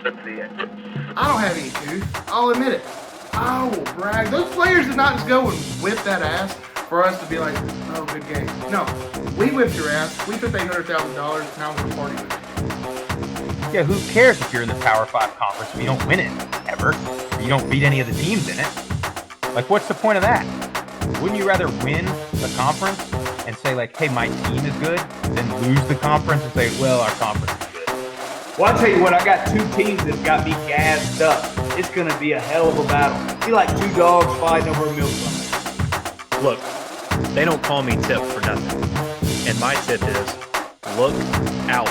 I don't have any tooth. I'll admit it. I will brag. Those players did not just go and whip that ass for us to be like, oh, good game. No, we whipped your ass. We took $800,000. Now we're partying with it. Yeah, who cares if you're in the Power 5 conference if you don't win it, ever? Or you don't beat any of the teams in it? Like, what's the point of that? Wouldn't you rather win the conference and say, like, hey, my team is good, than lose the conference and say, well, our conference is good? Well, I'll tell you what, I got two teams that got me gassed up. It's going to be a hell of a battle. Be like two dogs fighting over a milk bucket. Look, they don't call me Tip for nothing. And my tip is, look out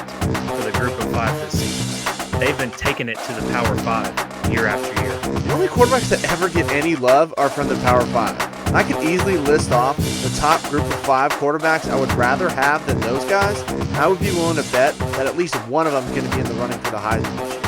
for the group of 5 this season. They've been taking it to the Power 5 year after year. The only quarterbacks that ever get any love are from the Power 5. I could easily list off the top group of 5 quarterbacks I would rather have than those guys. I would be willing to bet that at least one of them is going to be in the running for the Heisman this year.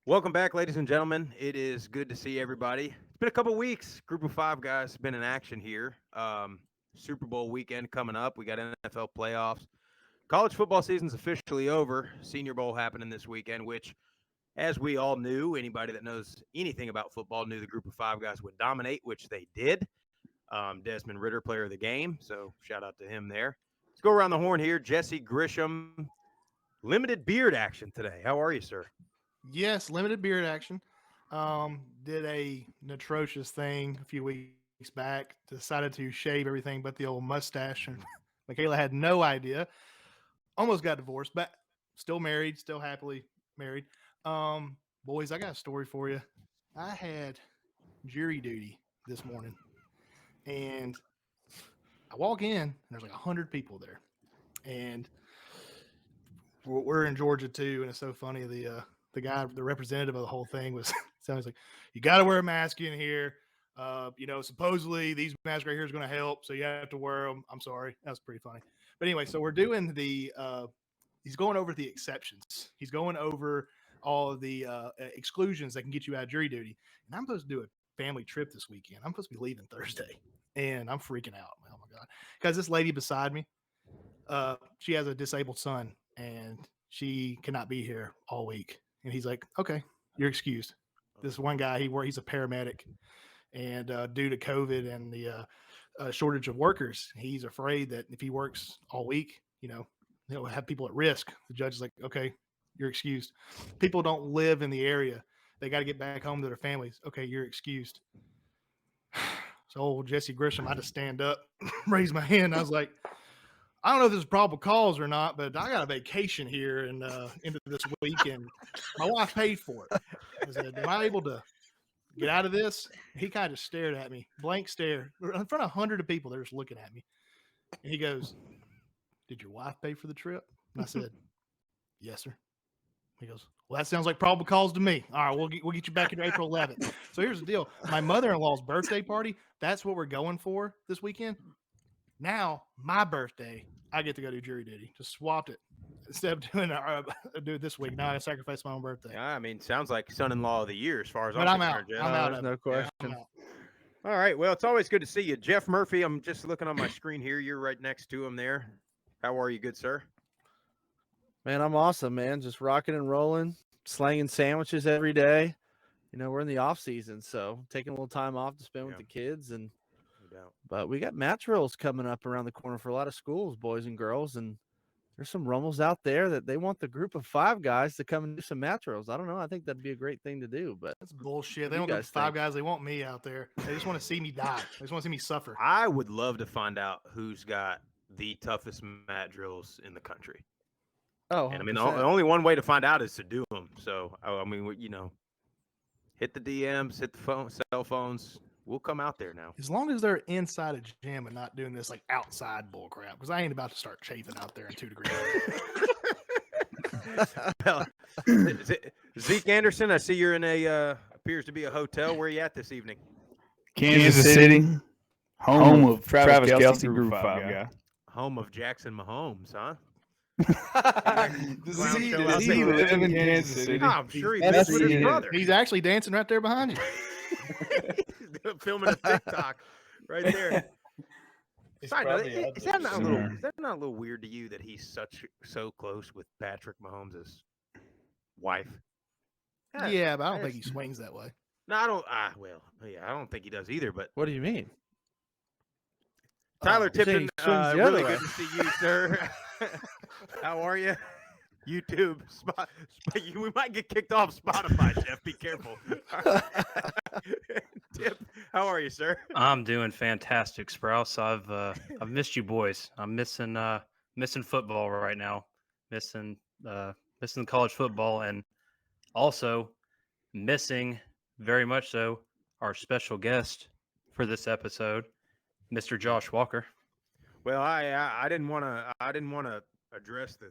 Welcome back, ladies and gentlemen. It is good to see everybody. It's been a couple weeks. Group of 5 guys have been in action here. Super Bowl weekend coming up. We got NFL playoffs. College football season's officially over. Senior Bowl happening this weekend, which, as we all knew, anybody that knows anything about football knew the Group of 5 guys would dominate, which they did. Desmond Ridder, player of the game, so shout out to him there. Let's go around the horn here. Jesse Grisham, limited beard action today. How are you, sir? Yes, limited beard action. Did an atrocious thing a few weeks back. Decided to shave everything but the old mustache, and Michaela had no idea. Almost got divorced, but still married, still happily married. Boys, I got a story for you. I had jury duty this morning, and I walk in, and there's like 100 people there, and we're in Georgia too, and it's so funny. The guy, the representative of the whole thing was sounds like, you got to wear a mask in here. Supposedly these masks right here is going to help, so you have to wear them. I'm sorry. That was pretty funny. But anyway, so we're doing he's going over the exceptions. He's going over all of the exclusions that can get you out of jury duty. And I'm supposed to do a family trip this weekend. I'm supposed to be leaving Thursday, and I'm freaking out. Oh my God. Because this lady beside me, she has a disabled son, and she cannot be here all week. And he's like, okay, you're excused. This one guy, he's a paramedic, and due to COVID and the shortage of workers, he's afraid that if he works all week, he'll have people at risk. The judge is like, okay, you're excused. People don't live in the area. They got to get back home to their families. Okay, you're excused. So old Jesse Grisham, I had to stand up, raise my hand. I was like, I don't know if this is probable cause or not, but I got a vacation here and into this week, and my wife paid for it. I said, am I able to get out of this? He kind of stared at me, blank stare. In front of 100 of people, they're just looking at me. And he goes, did your wife pay for the trip? And I said, yes, sir. He goes, well, that sounds like probable cause to me. All right, we'll get you back in April 11th. So here's the deal. My mother-in-law's birthday party, that's what we're going for this weekend. Now, my birthday, I get to go do jury duty. Just swapped it. Instead of do it this week, now I sacrifice my own birthday. Yeah, I mean, sounds like son-in-law of the year as far as but I'm out. concerned. I'm out. There's no question. Yeah, All right, well, it's always good to see you. Jeff Murphy, I'm just looking on my screen here. You're right next to him there. How are you, good sir? Man, I'm awesome, man. Just rocking and rolling, slanging sandwiches every day. We're in the off season, so taking a little time off to spend with the kids. But we got mat drills coming up around the corner for a lot of schools, boys and girls, and there's some rumbles out there that they want the group of 5 guys to come and do some mat drills. I don't know. I think that'd be a great thing to do, but that's bullshit. They don't go 5 guys. They want me out there. They just want to see me die. They just want to see me suffer. I would love to find out who's got the toughest mat drills in the country. Oh, and I mean, the only one way to find out is to do them. So, I mean, hit the DMs, hit the cell phones. We'll come out there now. As long as they're inside a gym and not doing this like outside bull crap, because I ain't about to start chafing out there in 2 degrees. Zeke Anderson, I see you're in appears to be a hotel. Where are you at this evening? Kansas City, home of Travis Kelce, Group 5 guy. Home of Jackson Mahomes, huh? Does he live in Kansas City? I'm sure he lives with his brother. He's actually dancing right there behind you. He's filming a TikTok right there. Side note, is that not a little weird to you that he's so close with Patrick Mahomes' wife? Yeah, but I don't think he swings that way. No, I don't. I don't think he does either. But What do you mean? Tyler Tipton, he swings the really other good to see you, sir. How are you? YouTube, we might get kicked off Spotify, Jeff. Be careful. Tip, how are you, sir? I'm doing fantastic, Sprouse. I've missed you boys. I'm missing football right now. Missing college football, and also missing very much so our special guest for this episode, Mr. Josh Walker. Well, I didn't want to address the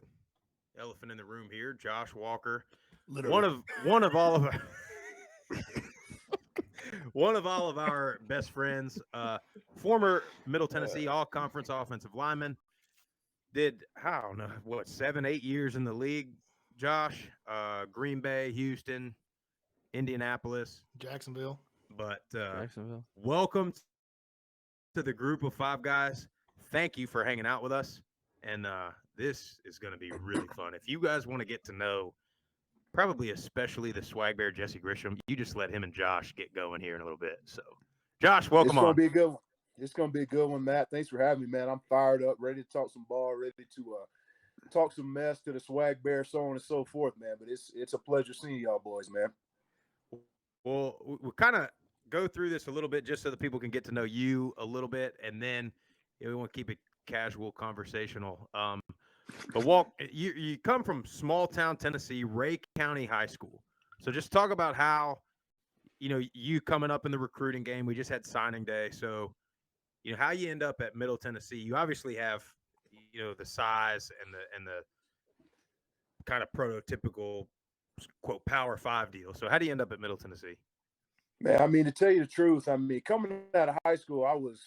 elephant in the room here. Josh Walker, Literally. one of all of our one of all of our best friends, former Middle Tennessee All-Conference offensive lineman. Did, I don't know, 7-8 years in the league. Josh, Green Bay, Houston, Indianapolis, Jacksonville. But Jacksonville. Welcome to the group of 5 guys. Thank you for hanging out with us. And this is going to be really fun. If you guys want to get to know, probably especially the swag bear, Jesse Grisham, you just let him and Josh get going here in a little bit. So, Josh, welcome on. It's going to be a good one. It's going to be a good one, Matt. Thanks for having me, man. I'm fired up, ready to talk some ball, ready to talk some mess to the swag bear, so on and so forth, man. But it's a pleasure seeing y'all boys, man. Well, we'll kind of go through this a little bit just so that people can get to know you a little bit, and then we want to keep it casual, conversational. But Walk, you come from small town Tennessee, Ray County High School. So just talk about how, you coming up in the recruiting game. We just had signing day, so how you end up at Middle Tennessee. You obviously have, the size and the kind of prototypical quote Power 5 deal. So how do you end up at Middle Tennessee? Man, I mean, to tell you the truth, coming out of high school, I was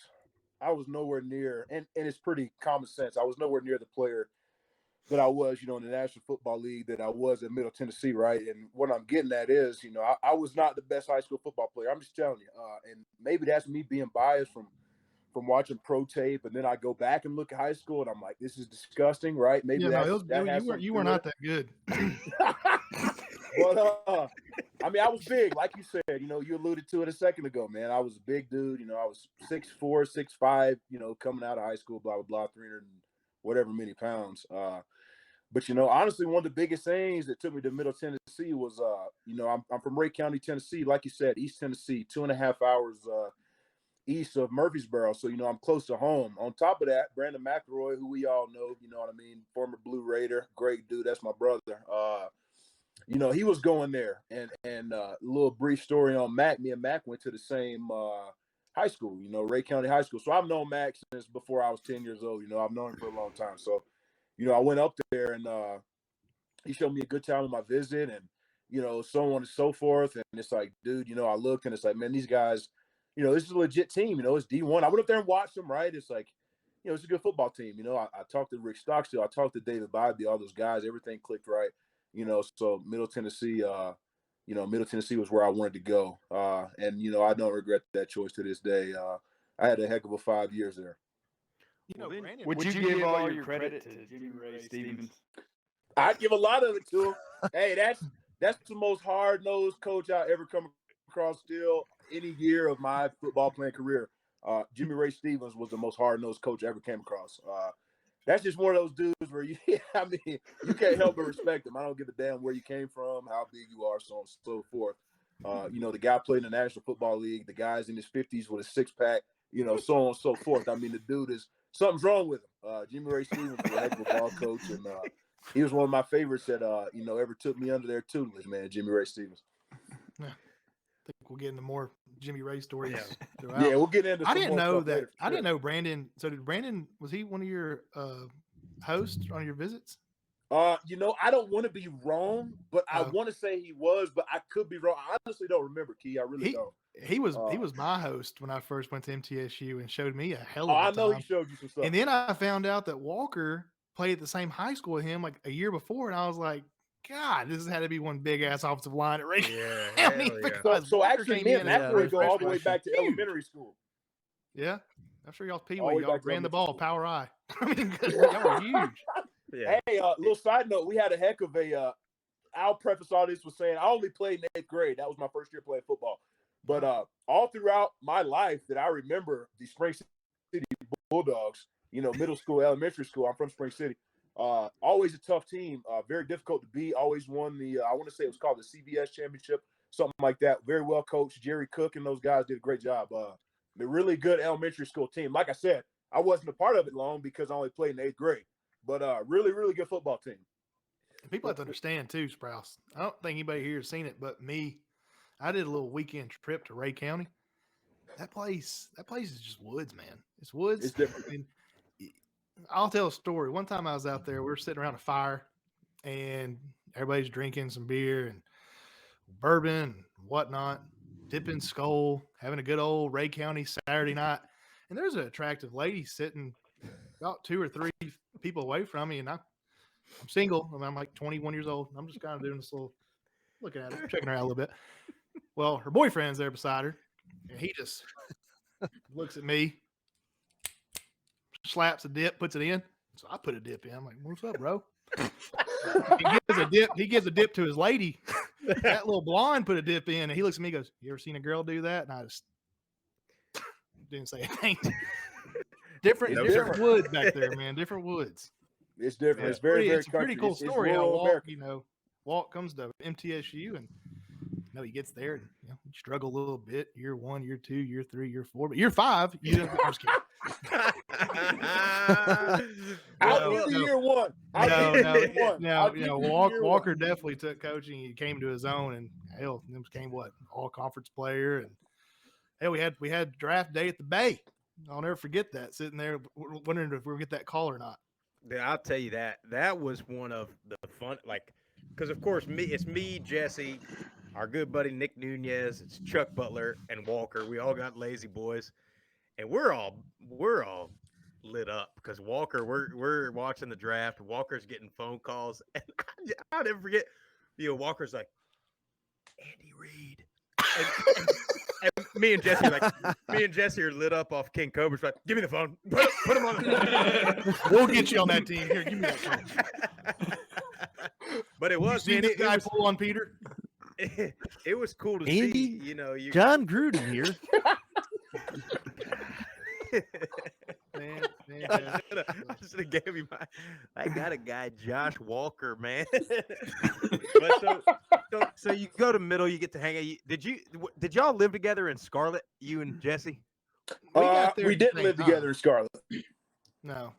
nowhere near, and it's pretty common sense. I was nowhere near the player that I was, in the National Football League that I was at Middle Tennessee, right? And what I'm getting at is, I was not the best high school football player. I'm just telling you. And maybe that's me being biased from watching pro tape, and then I go back and look at high school, and I'm like, this is disgusting, right? Maybe you were not that good. But I was big, like you said. You alluded to it a second ago, man. I was a big dude. I was 6'4", 6'5", coming out of high school, blah blah blah, 300 and whatever many pounds. But honestly, one of the biggest things that took me to Middle Tennessee was, I'm from Ray County, Tennessee, like you said, East Tennessee, 2.5 hours east of Murfreesboro. So, I'm close to home. On top of that, Brandon McElroy, who we all know, former Blue Raider, great dude. That's my brother. He was going there. And a little brief story on Mac. Me and Mac went to the same high school, Ray County High School. So I've known Mac since before I was 10 years old. I've known him for a long time. So, I went up there, and he showed me a good time on my visit, and, so on and so forth. And it's like, dude, I looked, and it's like, man, these guys, this is a legit team. It's D1. I went up there and watched them, right? It's like, it's a good football team. I talked to Rick Stockstill. I talked to David Bybee, all those guys. Everything clicked right. So Middle Tennessee, Middle Tennessee was where I wanted to go. And, I don't regret that choice to this day. I had a heck of a 5 years there. Brandon, Would you give all your credit to Jimmy Ray Stevens? I'd give a lot of it to him. Hey, that's the most hard-nosed coach I ever come across still any year of my football playing career. Jimmy Ray Stevens was the most hard-nosed coach I ever came across. That's just one of those dudes where you can't help but respect him. I don't give a damn where you came from, how big you are, so on and so forth. The guy played in the National Football League. The guy's in his 50s with a six-pack, so on and so forth. The dude is – something's wrong with him. Jimmy Ray Stevens was a heck of a ball coach, and he was one of my favorites that, ever took me under their tutelage, man, Jimmy Ray Stevens. Yeah. I think we'll get into more Jimmy Ray stories. Yeah, we'll get into. I didn't know that. I didn't know Brandon. So did Brandon? Was he one of your hosts on your visits? I don't want to be wrong, but I want to say he was, but I could be wrong. I honestly don't remember, Key. I really don't. He was my host when I first went to MTSU and showed me a hell of a time. I know he showed you some stuff. And then I found out that Walker played at the same high school with him like a year before, and I was like, God, this had to be one big ass offensive line at Ray Yeah, County. hell yeah. because So Walker actually, came me in and and that Yeah, boy they're go all the way freshman. back to elementary school. Yeah, I'm sure y'all's All the Pee-wee. way Y'all back to ran the elementary ball, school. power eye. I mean, 'cause y'all were huge. Yeah. Hey, little side note, we had a heck of a. I'll preface all this with saying I only played in 8th grade. That was my first year playing football. But all throughout my life that I remember, the Spring City Bulldogs, middle school, elementary school. I'm from Spring City. Always a tough team. Very difficult to beat. Always won the. I want to say it was called the CBS Championship, something like that. Very well coached. Jerry Cook and those guys did a great job. The really good elementary school team. Like I said, I wasn't a part of it long because I only played in 8th grade. But really, really good football team. People have to understand too, Sprouse. I don't think anybody here has seen it, but me. I did a little weekend trip to Ray County. That place is just woods, man. It's woods. It's different. And I'll tell a story. One time I was out there, we were sitting around a fire, and everybody's drinking some beer and bourbon and whatnot, dipping skull, having a good old Ray County Saturday night. And there's an attractive lady sitting about 2 or 3 people away from me, and I'm single. I'm like 21 years old. I'm just kind of doing this little looking at her, checking her out a little bit. Well, her boyfriend's there beside her, and he just looks at me, slaps a dip, puts it in. So I put a dip in. I'm like, "What's up, bro?" He gives a dip to his lady. That little blonde put a dip in, and he looks at me and goes, "You ever seen a girl do that?" And I just didn't say anything. Different woods back there, man. Different woods. It's different. Yeah, It's very, very it's a pretty country. cool It's story. How rural Walt, America. Walt comes to MTSU, and he gets there and you struggle a little bit. Year 1, year 2, year 3, year 4, but year 5, you don't. I'm just kidding. Out in year 1. Walker definitely took coaching. He came to his own, and hell, he became all conference player. And hell, we had draft day at the Bay. I'll never forget that. Sitting there wondering if we would get that call or not. Yeah, I'll tell you that was one of the fun, because of course it's me, Jesse, our good buddy Nick Nunez, it's Chuck Butler and Walker. We all got lazy boys, and we're all lit up because Walker, we're watching the draft. Walker's getting phone calls, and I'll never forget. Walker's like, Andy Reid, and me and Jesse are lit up off King Cobra's. Like, give me the phone. Put him on. We'll get you on that team. Here, give me that phone. But it was, man. This guy pull on Peter. It was cool to Andy, see. John Gruden here. Man, I should have gave you I got a guy, Josh Walker, man. But so you go to middle, you get to hang out. Did y'all live together in Scarlet? You and Jesse? We didn't live together in Scarlet. No.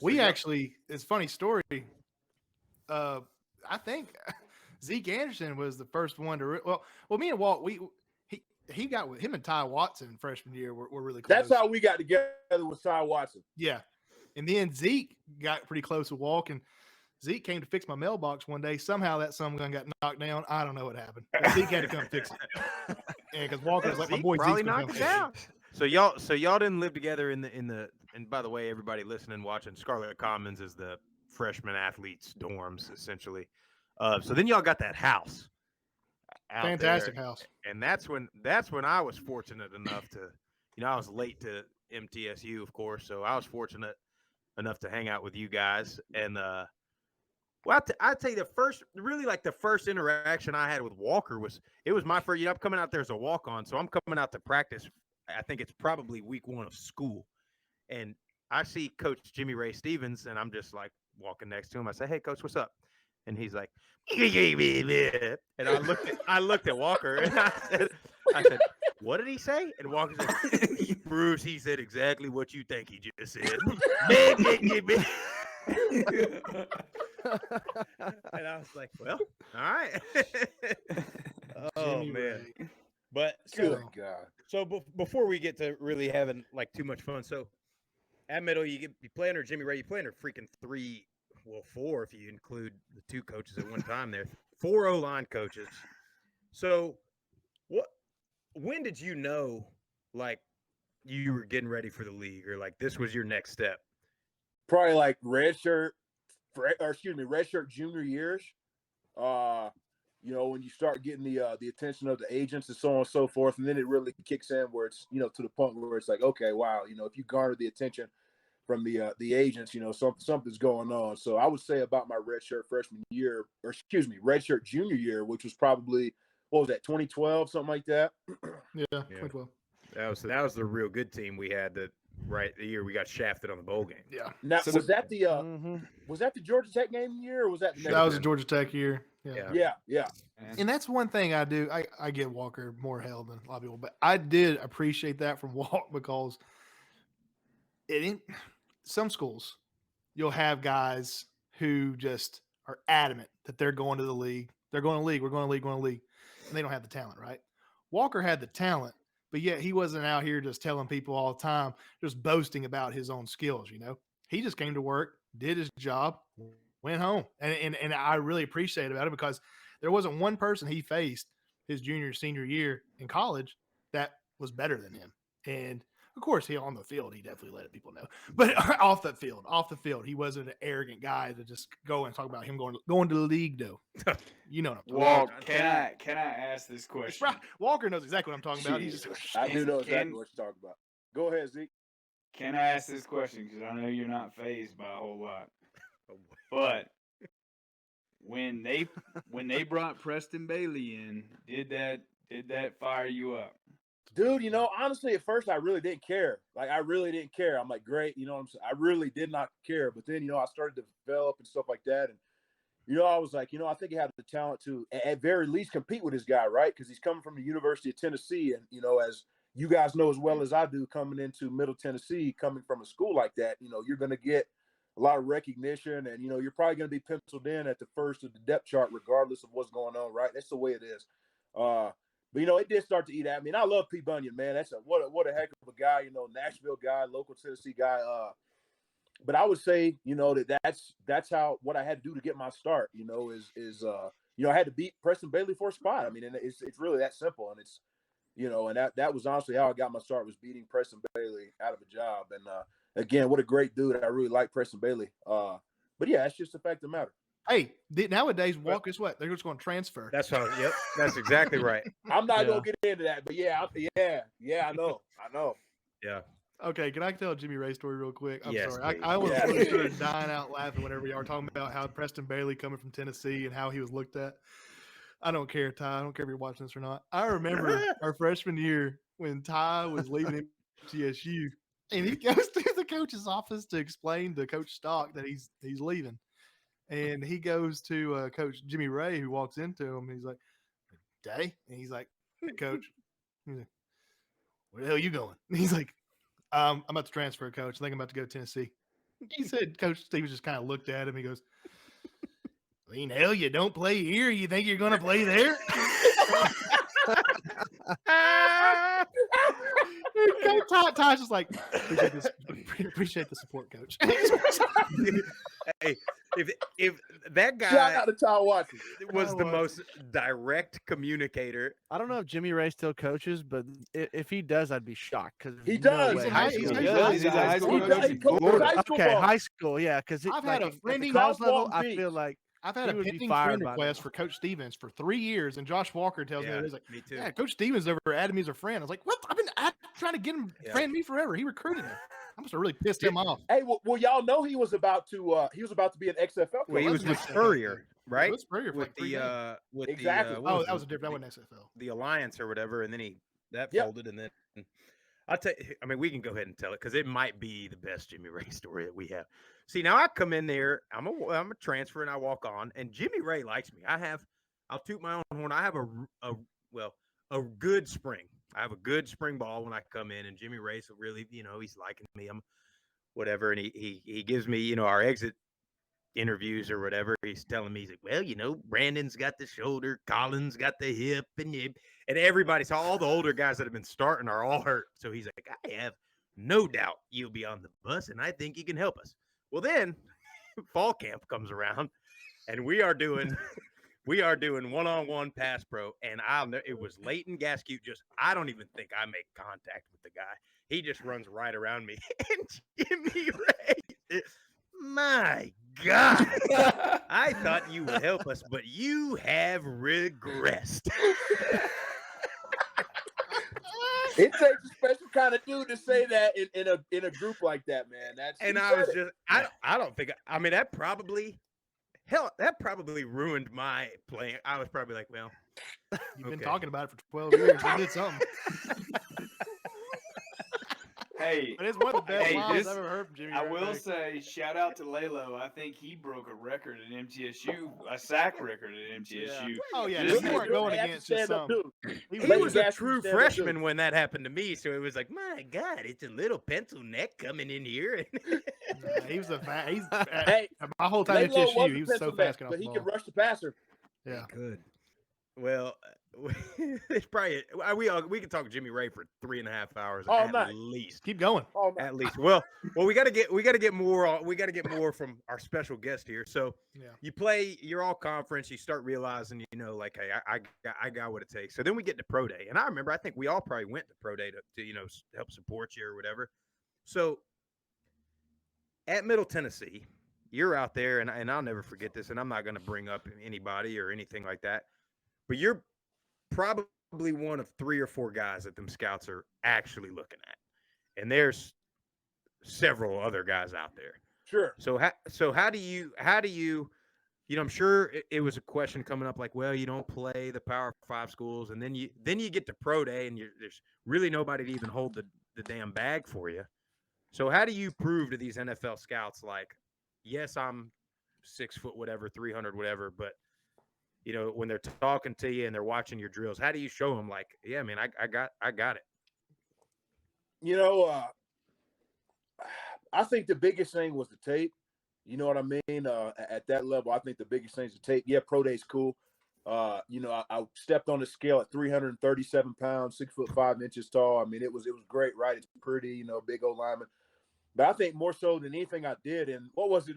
We actually, it's a funny story. I think Zeke Anderson was the first one to. Well, me and Walt, he got with him and Ty Watson freshman year. Were really close. That's how we got together with Ty Watson. Yeah, and then Zeke got pretty close with Walk, and Zeke came to fix my mailbox one day. Somehow that some gun got knocked down. I don't know what happened. But Zeke had to come fix it. Yeah, because Walker was like, my boy probably Zeke's knocked it down. So y'all didn't live together in the. And by the way, everybody listening, watching, Scarlet Commons is the freshman athletes' dorms essentially. So then y'all got that house. Fantastic house. And that's when I was fortunate enough to, I was late to MTSU, of course, so I was fortunate enough to hang out with you guys. And I'd say the first interaction I had with Walker was my first. I'm coming out there as a walk-on, so I'm coming out to practice. I think it's probably week 1 of school, and I see Coach Jimmy Ray Stevens, and I'm just like walking next to him. I say, "Hey, Coach, what's up?" And he's like, and I looked at Walker and I said, "What did he say?" And Walker said, "Bruce, he said exactly what you think he just said." And I was like, "Well, all right." Oh, Jimmy man. Ray. But God. so before we get to really having too much fun, so at middle you play under Jimmy Ray, you play under freaking 4 if you include the 2 coaches at one time there. 4 O-line coaches. So when did you know you were getting ready for the league, or this was your next step? Probably redshirt junior years. When you start getting the attention of the agents and so on and so forth, and then it really kicks in where it's, to the point where it's like, okay, wow, if you garner the attention from the agents, something's going on. So I would say about my redshirt freshman year, or excuse me, redshirt junior year, which was probably, what was that, 2012, something like that? Yeah, 2012. That was the real good team we had the year we got shafted on the bowl game. Yeah. Now, was that the Georgia Tech game year, or was that the next That was a one? Georgia Tech year. Yeah. And that's one thing I do. I give Walker more hell than a lot of people, but I did appreciate that from Walt, because it ain't some schools you'll have guys who just are adamant that they're going to the league. They're going to league. We're going to league, going to league. And they don't have the talent, right? Walker had the talent, but yet he wasn't out here just telling people all the time, just boasting about his own skills. He just came to work, did his job, went home. And I really appreciate about it, because there wasn't one person he faced his senior year in college that was better than him. And of course, on the field, he definitely let people know. But off the field, he wasn't an arrogant guy to just go and talk about him going to the league, though. You know what I'm talking Well, about. can I ask this question? Walker knows exactly what I'm talking about. I do know exactly what you're talking about. Go ahead, Zeke. Can I ask this question? Because I know you're not fazed by a whole lot. But when they brought Preston Bailey in, did that fire you up? Dude, honestly, at first I really didn't care. I really didn't care. I'm like, great, what I'm saying? I really did not care. But then, I started to develop and stuff like that. And, I was like, I think he had the talent to, at very least, compete with this guy, right? Because he's coming from the University of Tennessee. And, as you guys know as well as I do, coming into Middle Tennessee, coming from a school like that, you're going to get a lot of recognition. And, you're probably going to be penciled in at the first of the depth chart, regardless of what's going on, right? That's the way it is. But, it did start to eat at me. And I love P. Bunyan, man. That's what a heck of a guy, Nashville guy, local Tennessee guy. But I would say, that's what I had to do to get my start, I had to beat Preston Bailey for a spot. I mean, and it's really that simple. And it's, and that was honestly how I got my start, was beating Preston Bailey out of a job. And again, what a great dude. I really like Preston Bailey. But yeah, that's just the fact of the matter. Hey, nowadays, Walker's what? They're just going to transfer. That's exactly right. I'm not going to get into that, but yeah, I know. Yeah. Okay, can I tell a Jimmy Ray story real quick? I'm Yes, sorry. I was started dying out laughing whenever y'all were talking about how Preston Bailey coming from Tennessee and how he was looked at. I don't care, Ty. I don't care if you're watching this or not. I remember our freshman year when Ty was leaving MTSU, and he goes to the coach's office to explain to Coach Stock that he's leaving. And he goes to Coach Jimmy Ray, who walks into him, and he's like, "Day?" And he's like, "Hey, Coach." He's like, "Where the hell are you going?" And he's like, I'm about to transfer, Coach. I think I'm about to go to Tennessee. He said, Coach Stevens just kind of looked at him. He goes, "I mean, hell, you don't play here. You think you're going to play there?" Ty's just like, appreciate the support, Coach. Hey, if that guy Shout out to Ty Watson was the most direct communicator. I don't know if Jimmy Ray still coaches, but if he does, I'd be shocked, because he does. No, He's a high school coach. Okay, high school, yeah. Because I've had a friendly college level. I feel like I've had a pending friend request for Coach Stevens for 3 years, and Josh Walker tells me, he's like, me too. Yeah, Coach Stevens never added me as a friend. I was like, what? I've been trying to get him friend me forever. He recruited me. I must have really pissed him off. Hey, well, y'all know he was about to be an XFL coach. Well, he was with Spurrier, right? With Spurrier for with like 3 days. with Exactly. the That was a different. That wasn't XFL. The Alliance or whatever, and then that Yep. folded, and then I'll tell you. I mean, we can go ahead and tell it because it might be the best Jimmy Ray story that we have. See, now I come in there. I'm a transfer, and I walk on, and Jimmy Ray likes me. I'll toot my own horn. I have a good spring. I have a good spring ball when I come in, and Jimmy Ray's really, he's liking me. I'm whatever, and he gives me, our exit interviews or whatever. He's telling me, he's like, well, Brandon's got the shoulder, Colin's got the hip, and everybody. So all the older guys that have been starting are all hurt. So he's like, I have no doubt you'll be on the bus, and I think you can help us. Well, then fall camp comes around, and we are doing one-on-one pass pro, and it was Leighton Gascue. I don't even think I make contact with the guy. He just runs right around me. And Jimmy Ray, my God. I thought you would help us, but you have regressed. It takes a special kind of dude to say that in a group like that, man. And he I said was it. just, I don't think, I mean, that probably ruined my playing. I was probably like, well, You've been okay. talking about it for 12 years. You did something. Hey, But it's one of the best Hey, lines this- I've ever heard from Jimmy. I right will there. say, shout out to Lalo. I think he broke a record at MTSU, a sack record at MTSU. Oh yeah, Just you for- weren't going He had to against just stand up, some. dude. He Ladies was a asked him to true stand up, freshman too. when that happened to me, so it was like, my God, it's a little pencil neck coming in here. He was a he's Hey, my whole time at Laylo MTSU. was He a was so pencil fast neck, getting off but the he ball. could rush the passer. Yeah. Good. Well, it's probably we can talk Jimmy Ray for 3.5 hours All at night. least. Keep going. Oh, man. At least. Well, we got to get more from our special guest here. So Yeah. you play, you're all conference. You start realizing, like, hey, I got what it takes. So then we get to pro day, and I remember, I think we all probably went to pro day to help support you or whatever. So at Middle Tennessee, you're out there, and I'll never forget this. And I'm not going to bring up anybody or anything like that, but you're probably one of 3 or 4 guys that them scouts are actually looking at, and there's several other guys out there. Sure. So how do you I'm sure it was a question coming up like, well, you don't play the Power 5 schools, and then you get to pro day, and there's really nobody to even hold the damn bag for you. So how do you prove to these NFL scouts, like, yes, I'm 6 foot whatever, 300 whatever, but when they're talking to you and they're watching your drills, how do you show them, like, yeah, man, I got it? I think the biggest thing was the tape. You know what I mean? At that level, I think the biggest thing is the tape. Yeah, pro day's cool. I stepped on the scale at 337 pounds, 6'5" tall. I mean, it was great, right? It's pretty, big old lineman. But I think more so than anything I did, and what was it?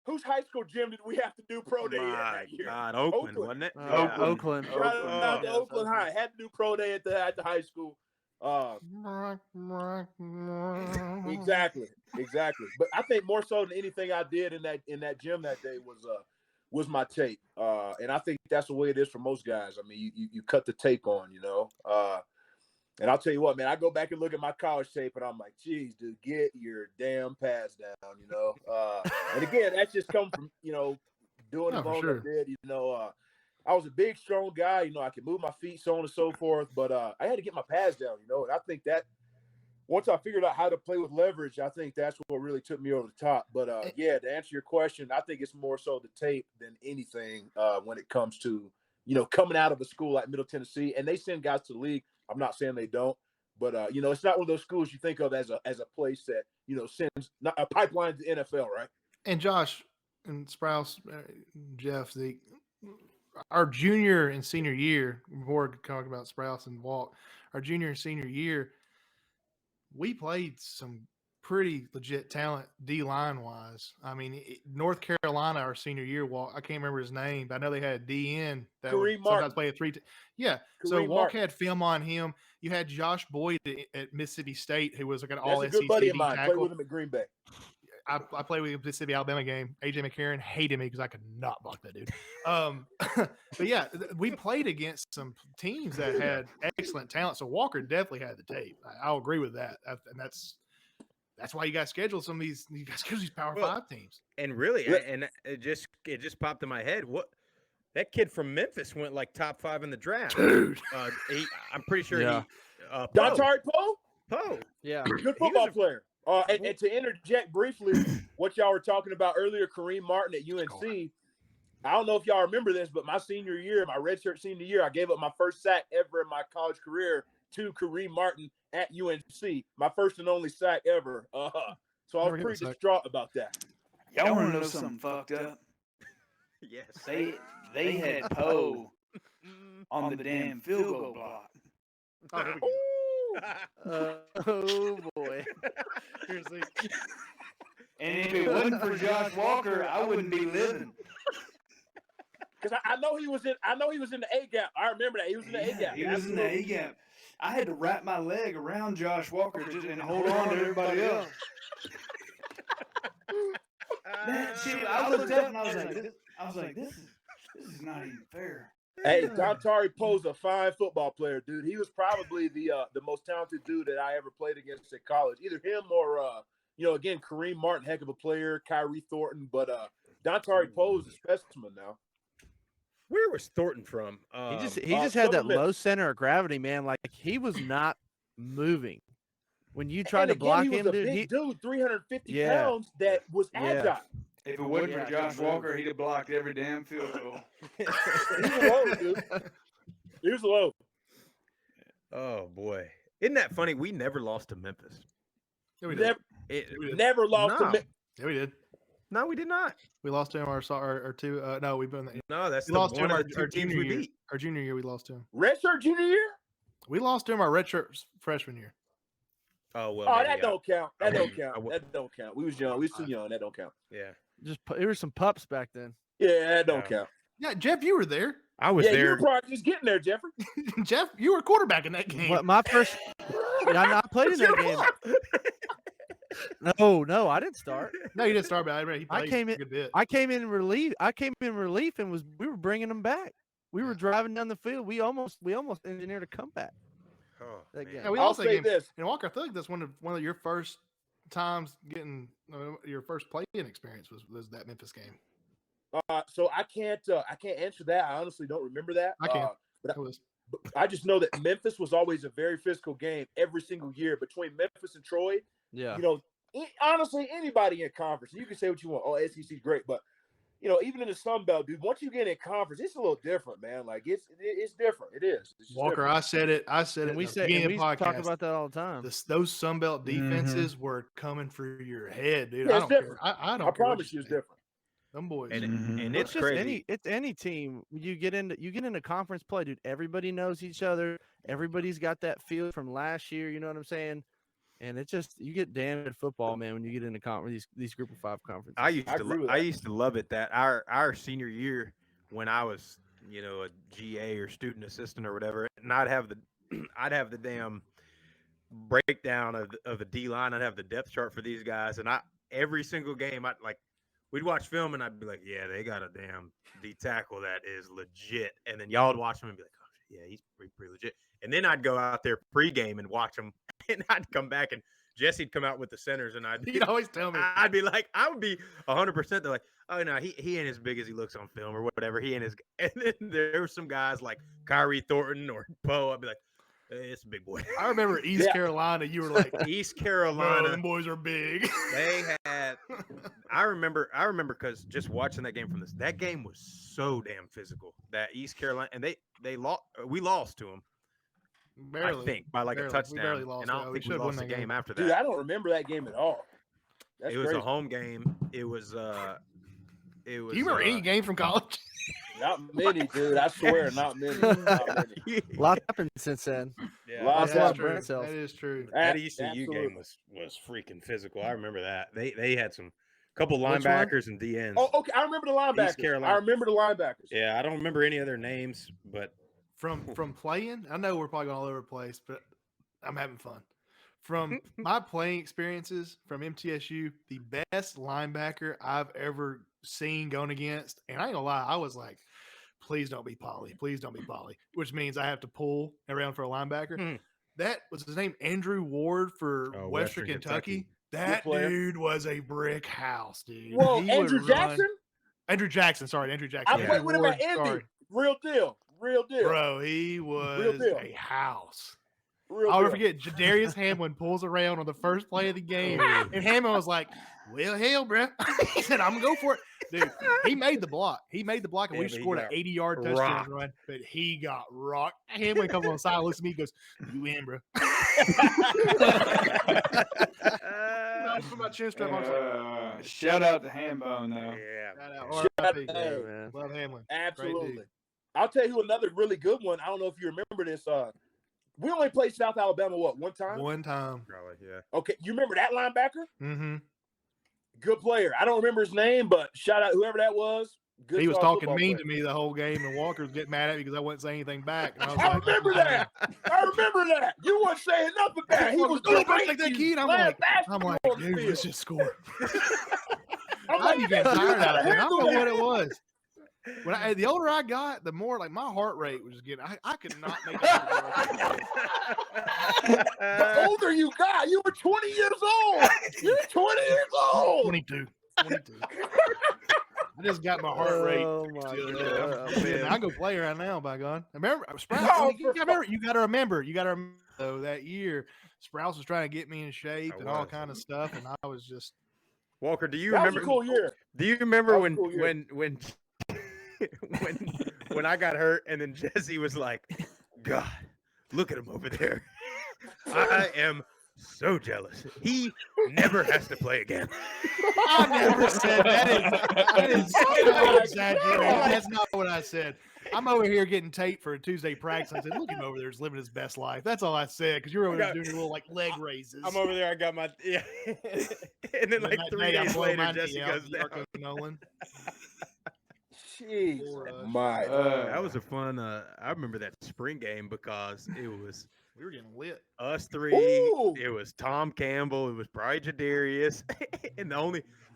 Whose high school gym did we have to do pro day at that year? God, Oakland, wasn't it? Oakland. Shout out to Yes, Oakland High. Had to do pro day at the high school. Exactly. But I think more so than anything I did in that gym that day was my tape. And I think that's the way it is for most guys. I mean, you cut the tape on, and I'll tell you what, man, I go back and look at my college tape and I'm like, geez, dude, get your damn pads down, and again, that's just come from, doing the long I did, I was a big, strong guy. I could move my feet, so on and so forth. But I had to get my pads down, And I think that once I figured out how to play with leverage, I think that's what really took me over the top. But, yeah, to answer your question, I think it's more so the tape than anything when it comes to, coming out of a school like Middle Tennessee. And they send guys to the league. I'm not saying they don't. But, it's not one of those schools you think of as a place that, sends a pipeline to the NFL, right? And Josh and Sprouse, Jeff, our junior and senior year, before talking about Sprouse and Walt, our junior and senior year, we played some pretty legit talent D-line wise. I mean, North Carolina, our senior year, Walt, I can't remember his name, but I know they had a DN that would sometimes play a 3. Yeah. So Walt had film on him. You had Josh Boyd at Mississippi State, who was like an all SEC good buddy of mine. tackle. Played with him at Green Bay. I played with him Mississippi Alabama game. AJ McCarron hated me because I could not block that dude. But yeah, we played against some teams that had excellent talent. So Walker definitely had the tape. I'll agree with that. And that's why you got to schedule some of these. You got to schedule these Power 5 teams. And really, and it just popped in my head. What that kid from Memphis went like top 5 in the draft, dude. I'm pretty sure Yeah. Dontari Poe. Yeah. Good football player. And to interject briefly, what y'all were talking about earlier, Kareem Martin at UNC. I don't know if y'all remember this, but my senior year, my redshirt senior year, I gave up my first sack ever in my college career to Kareem Martin at UNC. My first and only sack ever. So I was pretty distraught about that. Y'all want to know something fucked up? Yes. They had Poe on the damn field goal block. Oh, there we go. Oh boy. Seriously. And if it wasn't for Josh Walker, I wouldn't be living. Because I know he was in the A gap. I remember that. He was in the A gap. He was in the A gap. I had to wrap my leg around Josh Walker and hold on to everybody else. I looked up and I was like, this is not even fair. Hey, Dontari Poe's a fine football player, dude. He was probably the most talented dude that I ever played against at college. Either him or again, Kareem Martin, heck of a player, Kyrie Thornton, but Dontari Poe is a specimen now. Where was Thornton from? He just had that low center of gravity, man. Like he was not moving. When you tried to block he was him, a dude, big dude, 350 pounds that was agile. If it wasn't for Josh Walker, he'd have blocked every damn field goal. He was low, dude. He was low. Oh boy, isn't that funny? We never lost to Memphis. Yeah, we did. Never lost to Memphis. Yeah, we did. No, we did not. We lost to him our two. No, we've been. No, that's we the lost to one him of the two teams we beat. Our junior year, we lost to him. Redshirt junior year? We lost to him our redshirt freshman year. Oh well. Oh, that don't count. That don't count. I That don't count. We was young. We was too young. That don't count. Yeah. there were some pups back then. Yeah, that don't count. Yeah, Jeff, you were there. I was You there. were probably just getting there, Jeffrey. Jeff, you were quarterback in that game. What, my first? I played in that game. No, I didn't start. No, you didn't start, but he I played came a in. good bit. I came in relief. And we were bringing them back. We were driving down the field. We almost engineered a comeback. Oh, That man. game. Yeah, we I'll lost that say game. this. And Walker, I feel like that's one of your first times getting your first playing experience was that Memphis game. So I can't answer that. I honestly don't remember that. I can't. But It was. I just know that Memphis was always a very physical game every single year between Memphis and Troy. Yeah. Honestly, anybody in conference, you can say what you want. Oh, SEC's great, but even in the Sun Belt, dude, once you get in conference, it's a little different, man. Like it's different. It is. It's just Walker, different. I said it. And we say say, and we podcast. talk about that all the time. Those Sun Belt defenses were coming for your head, dude. Yeah, I it's don't different. care. I don't. I care what promise you, it's say. different. Them boys. And It's it's just crazy. any team. You get into conference play, dude. Everybody knows each other. Everybody's got that feel from last year. You know what I'm saying? And it's just you get damn good football, man, when you get into these Group of 5 conferences. I used to love it that our senior year when I was a GA or student assistant or whatever, and I'd have the damn breakdown of the D line. I'd have the depth chart for these guys, and every single game we'd watch film and I'd be like, yeah, they got a damn D tackle that is legit, and then y'all would watch them and be like, oh yeah, he's pretty legit, and then I'd go out there pregame and watch them. And I'd come back and Jesse'd come out with the centers, and He'd always tell me. I'd be like, I would be 100%. They're like, oh no, he ain't as big as he looks on film or whatever. He ain't as. And then there were some guys like Kyrie Thornton or Poe. I'd be like, hey, it's a big boy. I remember East Carolina. You were like, East bro, Carolina. them boys are big. They had. I remember because just watching that game that game was so damn physical. That East Carolina, and they lost. We lost to them. Barely, I think by barely. a touchdown. We barely lost. And I don't think we lost the game after that. Dude, I don't remember that game at all. That's It was crazy. a home game. It was. Do you remember any game from college? Not many, dude. I swear, not many. Not many. A lot happened since then. Yeah, Lots That lot is of true. brain cells. That is true. that ECU Absolutely. game was freaking physical. I remember that. They had some couple Which one? linebackers and DNs. Oh, okay. I remember the linebackers. Carolina. I remember the linebackers. Yeah, I don't remember any other names, but From playing, I know we're probably going all over the place, but I'm having fun. From my playing experiences from MTSU, the best linebacker I've ever seen going against, and I ain't gonna lie, I was like, please don't be Polly. Please don't be Polly, which means I have to pull around for a linebacker. That was his name, Andrew Ward for Western Kentucky. That player. dude was a brick house, dude. Whoa, He would Andrew run- Jackson? Andrew Jackson, sorry, Andrew Jackson. I played with him Ward, at Indy. sorry. Real deal. Real deal. Bro, he was deal. a house. Real I'll never deal. forget, Jadarius Hamlin pulls around on the first play of the game, and Hamlin was like, well, hell, bro. He said, I'm going to go for it. Dude, he made the block. And Yeah, we but he scored an got 80-yard touchdown rocked. run, but he got rocked. Hamlin comes on the side, looks at me, he goes, you in, bro. I put my chin strap on. I was like, Shout out to Hambone though. yeah. shout out, Shout out RIP. to Yeah, Hey. man. Love Hamlin. Absolutely. dude. I'll tell you another really good one. I don't know if you remember this. We only played South Alabama, one time? One time. Probably, yeah. Okay. You remember that linebacker? Mm-hmm. Good player. I don't remember his name, but shout out whoever that was. Good He was solid talking football mean player. to me the whole game, and Walker was getting mad at me because I wasn't saying anything back. And I was I like, remember that. I remember that. You weren't saying nothing back. He was Don't great take that to key. you And I'm playing like, basketball on the dude, field. let's just score. I'd be getting tired out of it. I don't know what it handle was. The older I got, the more like my heart rate was getting. I could not make it. The older you got, you were 20 years old. You're 20 years old. 22. I just got my heart rate. Oh my God. I go play right now. By God, remember Sprouse. Oh, You got to remember. Though that year, Sprouse was trying to get me in shape and all kind of stuff, and I was just. Walker, do you That was remember? a cool year. Do you remember That was when a cool year. when I got hurt and then Jesse was like, God, look at him over there. I am so jealous. He never has to play again. I never said that is so exaggerated. That's not what I said. I'm over here getting tape for a Tuesday practice. I said, look at him over there, he's living his best life. That's all I said because you're over there doing your little like leg raises. I'm over there. I got my and then like 3 days later, Jesse goes down. Nolan. Jeez, my. That was a fun. I remember that spring game because it was We were getting lit. us three. Ooh. It was Tom Campbell. It was probably Jadarius, and the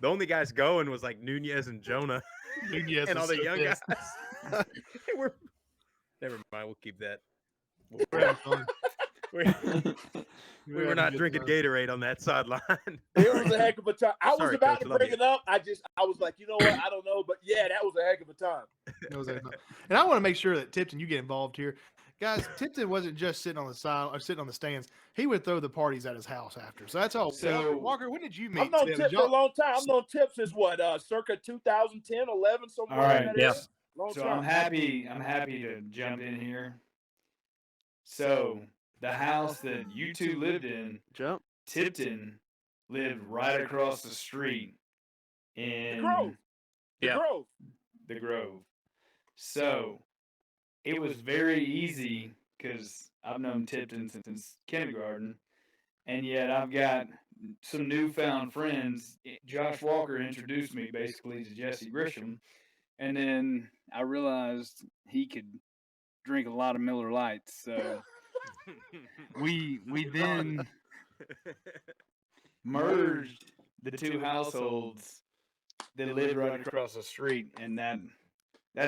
only guys going was like Nunez and Jonah, Nunez and all was the so young pissed. guys. Never mind. We'll keep that. We're having fun. We were having not a good drinking time. Gatorade on that sideline. It was a heck of a time. I was Sorry, about Coach, to love bring you. it up. I was like, you know what? I don't know, but yeah, that was a heck of a time. It was excellent. And I want to make sure that Tipton, you get involved here. Guys, Tipton wasn't just sitting on the side or sitting on the stands. He would throw the parties at his house after. So that's all. So- Walker, when did you meet I've known Tim? Tip for a long time. I've known Tip since what, circa 2010, 11, somewhere. All right, in that yeah. area. Long So time. I'm happy to jump in here. So the house that you two lived in, Jump. Tipton lived right across the street in The Grove. The Yeah. Grove. the Grove. So it was very easy because I've known Tipton since kindergarten, and yet I've got some newfound friends. Josh Walker introduced me basically to Jesse Grisham, and then I realized he could drink a lot of Miller Lights. So we then merged the two households that lived right across the street, and that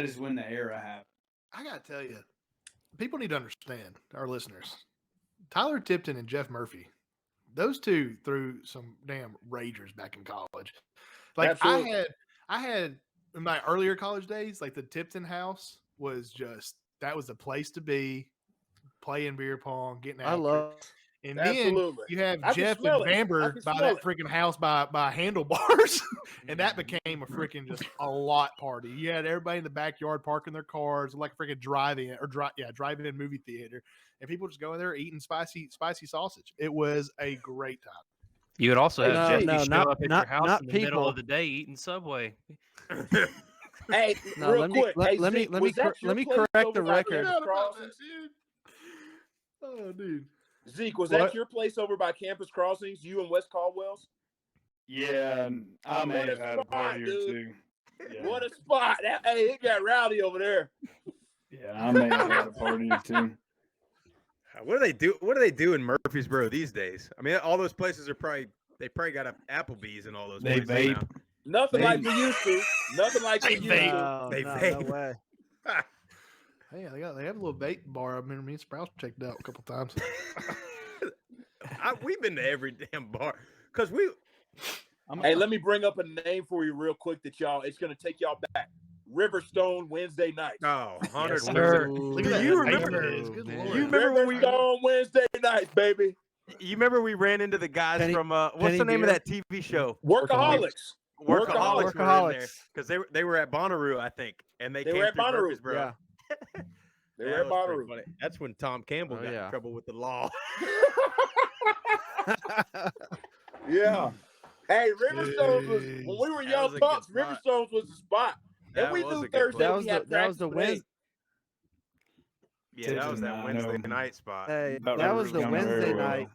is when the era happened. I got to tell you, people need to understand, our listeners. Tyler Tipton and Jeff Murphy, those two threw some damn ragers back in college. Like Absolutely. I had in my earlier college days, like the Tipton house was just, that was the place to be, playing beer pong, getting I out. love. And Absolutely. then you have I can Jeff and smell it. I Bamber can by smell that it. freaking house by handlebars. And that became a freaking just a lot party. You had everybody in the backyard parking their cars like a freaking drive-in movie theater. And people just going there eating spicy sausage. It was a great time. You would also have No, Jesse no, show not- up at not- your house not in the middle people. of the day eating Subway. Hey, No, real let me- quick. let- hey, let me- Zeke, let me was that cor- your let me place correct over the by record. Campus Crossings? Oh, dude. Zeke, was What? that your place over by Campus Crossings? You and Wes Caldwell's? Yeah, I may What a have had a spot, party or dude. two. Yeah. What a spot! Hey, it got rowdy over there. Yeah, I may have had a party or two. What do they do? What do they do in Murfreesboro these days? I mean, all those places are probably got a Applebee's and all those. They places vape. now. Nothing like we used to. Nothing like we used to. No, They no, vape. no way. Hey, they have a little vape bar. I remember me and Sprouse checked out a couple times. We've been to every damn bar because we. Hey, let me bring up a name for you real quick that y'all. It's gonna take y'all back. Riverstone Wednesday nights. Oh, 100 sir. Look Do at that. you vape remember- is. Good man. Lord. You remember when we? Riverstone Wednesday nights, baby. You remember we ran into the guys Penny- from what's Penny the name beer? of that TV show? Workaholics. Workaholics. Were in there Workaholics. because they were at Bonnaroo, I think, and they They came were at through Bonnaroo, Murfreesboro. Yeah. They That were at was pretty Bonnaroo. funny. That's when Tom Campbell Oh, got yeah. in trouble with the law. Yeah. Hey, Riverstones was when we were That young was a good pups. spot. Riverstones was the spot. That And we was knew a good Thursday That place. was we had that was the practice Wednesday. Yeah, that was that I Wednesday know. night spot. Hey, About that was Rivers the County very Wednesday well. night.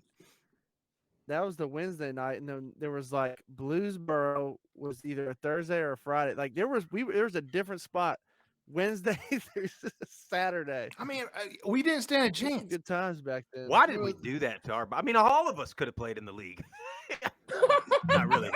That was the Wednesday night, and then there was like Bluesboro was either a Thursday or a Friday. Like there was a different spot Wednesday through Saturday. I mean, we didn't stand a Those were chance. good times back then. Why did we do that to our? I mean, all of us could have played in the league. Not really.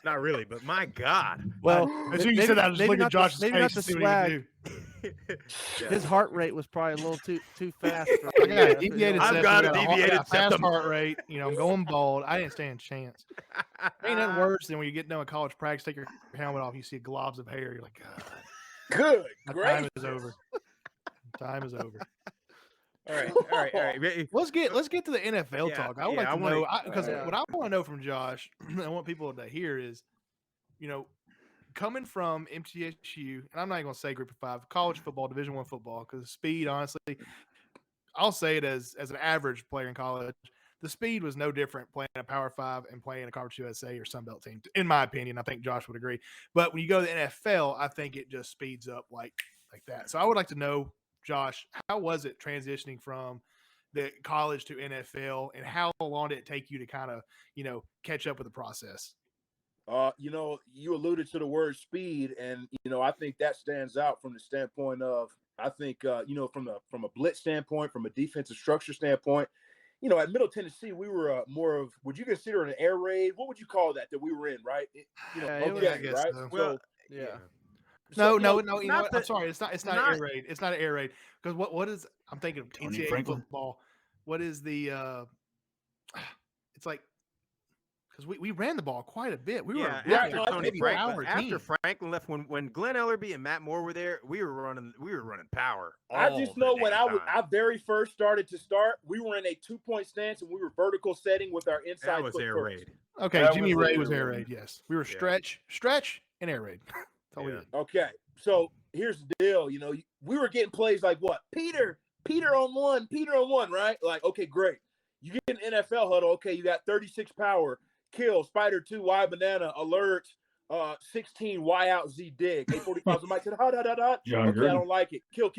Not really, but my God. Well, As soon as you said that, I was just maybe looking at not the- Josh's maybe face not to the see what he would swag. do. His heart rate was probably a little too fast. For I me. got a That's what deviated he- I've septum. got I a got I deviated got fast septum. heart rate. I'm going bald. I didn't stand a chance. Ain't nothing worse than when you get done with college practice, take your helmet off, you see globs of hair. You're like, God, Good, my great. time is over. Time is over. All right. Let's get to the NFL Yeah, talk. I would yeah, like I to wanna- know because Yeah. what I want to know from Josh, I want people to hear is, coming from MTSU, and I'm not even going to say Group of Five, college football, Division I football, because speed, honestly, I'll say it as an average player in college, the speed was no different playing a Power Five and playing a Conference USA or Sun Belt team, in my opinion. I think Josh would agree. But when you go to the NFL, I think it just speeds up like that. So I would like to know, Josh, how was it transitioning from the college to NFL, and how long did it take you to kind of, catch up with the process? You alluded to the word speed, and I think that stands out from the standpoint of, I think from a blitz standpoint, from a defensive structure standpoint, at Middle Tennessee, we were more of, would you consider it an air raid? What would you call that we were in, right? Yeah, it was- I okay, guess right? so. Well, Yeah. No, So, no. You know not what? the- I'm sorry. It's not an not- air raid. It's not an air raid because what is? I'm thinking of Tony NCAA Franklin? football. What is the? It's like because we ran the ball quite a bit. We Yeah, were after no, I Tony think Franklin, our after team. Franklin left, when Glenn Ellerby and Matt Moore were there, we were running power. I just know when I I very first started, we were in a 2-point stance and we were vertical setting with our inside that was foot air first. raid. Okay, That Jimmy was Ray air was air raid. raid. Yes, we were Yeah. stretch, and air raid. That's all we Yeah. did. Okay, so here's the deal. We were getting plays like what? Peter on one, right? Like, okay, great. You get an NFL huddle. Okay, you got 36 power, kill, spider 2, Y banana, alert, 16, Y out, Z dig. 845 Mike said, hot. John Okay, Gruden. I don't like it. Kill.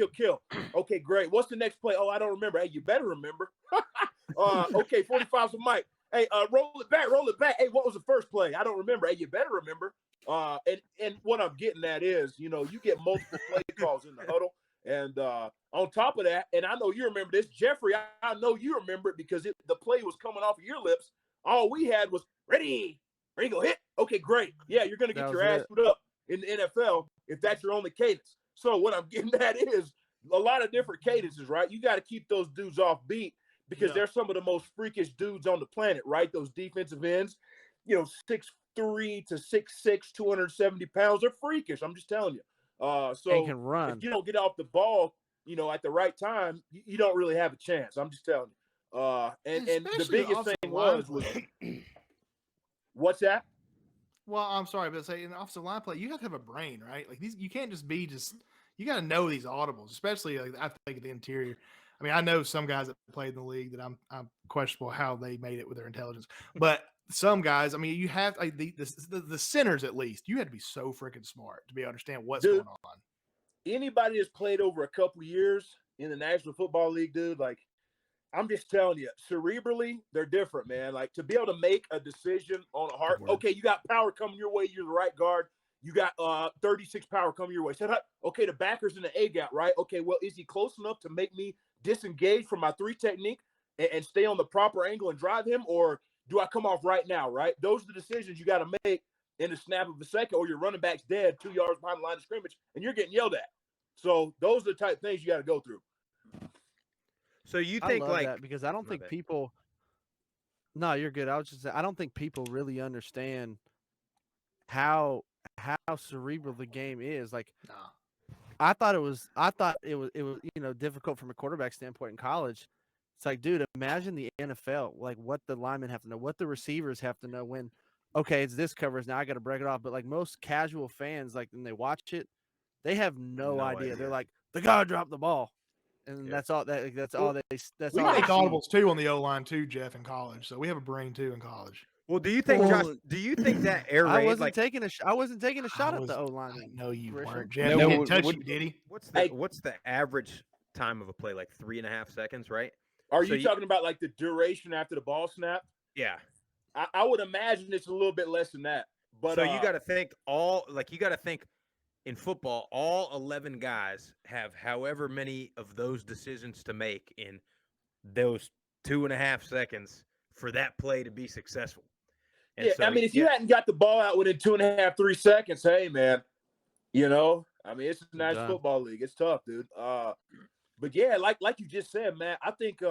Okay, great. What's the next play? Oh, I don't remember. Hey, you better remember. Okay, 45 for Mike. Hey, roll it back. Hey, what was the first play? I don't remember. Hey, you better remember. And what I'm getting at is, you get multiple play calls in the huddle. And on top of that, and I know you remember this, Jeffrey, I know you remember it because the play was coming off of your lips. All we had was ready, go hit. Okay, great. Yeah, you're going to get your ass put up in the NFL if that's your only cadence. So what I'm getting at is a lot of different cadences, right? You got to keep those dudes off beat because they're some of the most freakish dudes on the planet, right? Those defensive ends, 6'3" to 6'6", 270 pounds. They're freakish. I'm just telling you. So And can run. if you don't get off the ball, at the right time, you don't really have a chance. I'm just telling you. And the Especially biggest offensive thing line was play. what's that? Well, I'm sorry, but say in the offensive line play, you have to have a brain, right? Like you can't just be you got to know these audibles, especially I think at the interior. I mean, I know some guys that played in the league that I'm questionable how they made it with their intelligence, but some guys, I mean, you have like the centers at least. You had to be so freaking smart to be able to understand what's going on. Anybody that's played over a couple years in the National Football League, dude, like I'm just telling you, cerebrally, they're different, man. Like to be able to make a decision on a heart. Okay, you got power coming your way. You're the right guard. You got 36 power coming your way. Said, okay, the backer's in the A gap, right? Okay, well, is he close enough to make me disengage from my 3 technique and stay on the proper angle and drive him, or do I come off right now, right? Those are the decisions you got to make in the snap of a second, or your running back's dead 2 yards behind the line of scrimmage, and you're getting yelled at. So those are the type of things you got to go through. So you I think love like that because I don't My think bad. people. No, you're good. I was just saying, I don't think people really understand how cerebral the game is. Like Nah. I thought it was difficult from a quarterback standpoint in college. It's like, dude, imagine the NFL, like what the linemen have to know, what the receivers have to know when, okay, it's this coverage. Now I got to break it off. But like most casual fans, like when they watch it, they have no idea. They're like, the guy dropped the ball. And that's all that that's We all make they see. audibles too on the O line too, Jeff, in college. So we have a brain too in college. Well, do you think, Josh? Do you think that air raid? I wasn't like, taking a shot at the O I line. know you Christian. weren't, Jeff. No, he didn't what- touch what- you, did he? what's the average time of a play? Like 3.5 seconds, right? Are So you talking about like the duration after the ball snap? Yeah. I would imagine it's a little bit less than that. But So you got to think in football, all 11 guys have however many of those decisions to make in those 2.5 seconds for that play to be successful. And yeah, so, I mean, if you hadn't got the ball out within 2.5, 3 seconds, hey, man, I mean, it's a National Football League. It's tough, dude. But yeah, like you just said, man, I think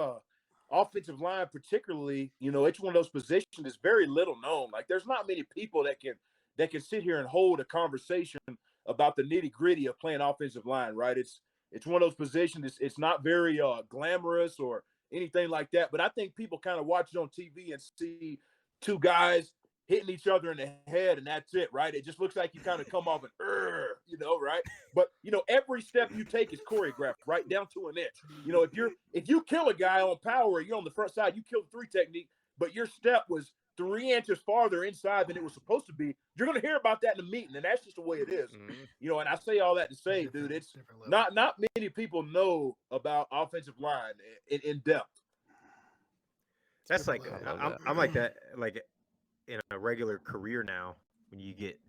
offensive line particularly, it's one of those positions that's very little known. Like there's not many people that can sit here and hold a conversation about the nitty-gritty of playing offensive line, right? It's one of those positions, it's not very glamorous or anything like that. But I think people kind of watch it on TV and see two guys hitting each other in the head, and that's it, right? It just looks like you kind of come off an right? But every step you take is choreographed, right down to an inch. If you kill a guy on power, you're on the front side, you kill the 3 technique, but your step was 3 inches farther inside than it was supposed to be, you're going to hear about that in the meeting, and that's just the way it is. And I say all that to say, dude, it's not many people know about offensive line in depth. That's like I'm like that, like in a regular career now, when you get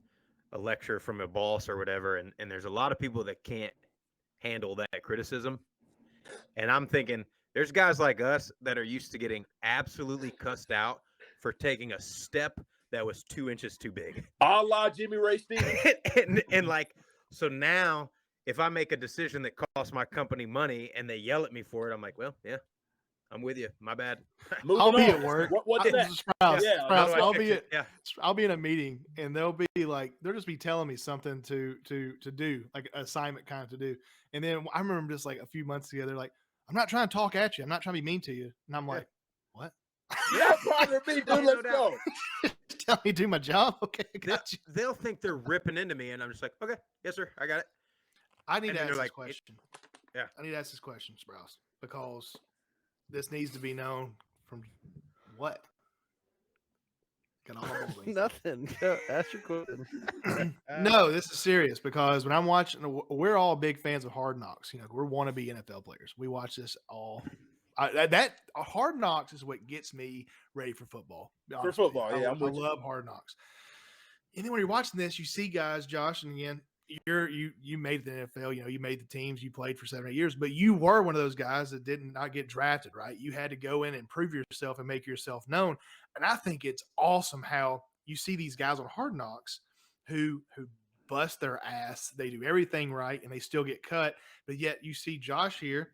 a lecture from a boss or whatever, and there's a lot of people that can't handle that criticism. And I'm thinking there's guys like us that are used to getting absolutely cussed out for taking a step that was 2 inches too big. A la Jimmy Ray Stevens. and like, so now if I make a decision that costs my company money and they yell at me for it, I'm like, well, yeah, I'm with you. My bad. I'll be at work. What's that? Sprouse, I'll be in a meeting and they'll just be telling me something to do, like an assignment kind of to do. And then I remember just like a few months ago, they're like, I'm not trying to talk at you. I'm not trying to be mean to you. And I'm like, what? Yeah, bother me, dude. Let's go. Tell me to do my job. Okay, got you. They'll think they're ripping into me, and I'm just like, okay, yes, sir, I got it. I need to ask this question. I need to ask this question, Sprouse, because this needs to be known from what? Nothing. Ask your question. No, this is serious because when I'm watching, we're all big fans of Hard Knocks. We're wannabe NFL players. We watch this all. That Hard Knocks is what gets me ready for football. For football, I love Hard Knocks. And then when you're watching this, you see guys, Josh, and again, you made the NFL. You made the teams. You played for 7 or 8 years, but you were one of those guys that did not get drafted, right? You had to go in and prove yourself and make yourself known. And I think it's awesome how you see these guys on Hard Knocks who bust their ass. They do everything right, and they still get cut. But yet you see Josh here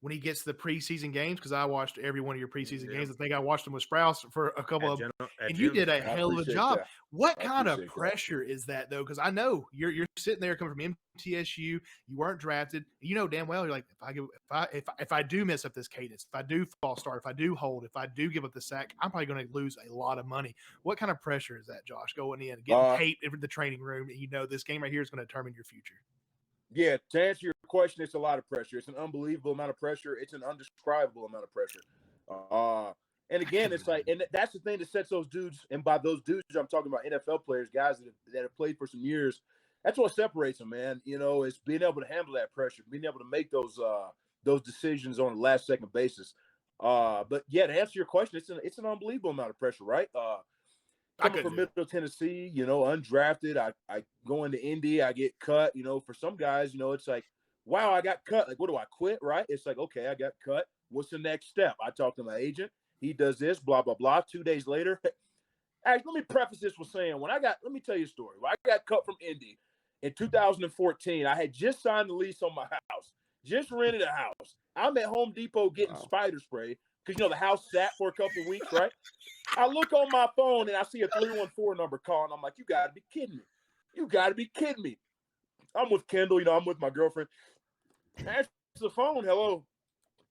when he gets the preseason games, because I watched every one of your preseason games. I think I watched them with Sprouse for a couple of and you did a hell of a job. What kind of pressure is that, though? Because I know you're sitting there coming from MTSU. You weren't drafted. You know damn well you're like, if I do mess up this cadence, if I do false start, if I do hold, if I do give up the sack, I'm probably going to lose a lot of money. What kind of pressure is that, Josh, going in, getting taped in the training room, and this game right here is going to determine your future? Yeah, to answer your question, it's a lot of pressure. It's an unbelievable amount of pressure. It's an undescribable amount of pressure. And again, it's like, and that's the thing that sets those dudes, and by those dudes, I'm talking about NFL players, guys that have played for some years. That's what separates them, man. Is being able to handle that pressure, being able to make those decisions on a last second basis. But yeah, to answer your question, it's an unbelievable amount of pressure, right? Coming from Middle Tennessee, undrafted, I go into Indy, I get cut. For some guys, it's like, wow, I got cut. Like, what do I quit? Right? It's like, okay, I got cut. What's the next step? I talk to my agent. He does this, blah, blah, blah. 2 days later, let me preface this with saying, let me tell you a story. When I got cut from Indy in 2014, I had just signed the lease on my house, just rented a house. I'm at Home Depot getting spider spray because, the house sat for a couple of weeks, right? I look on my phone and I see a 314 number calling. I'm like, you got to be kidding me. You got to be kidding me. I'm with Kendall, I'm with my girlfriend. Answer the phone. Hello.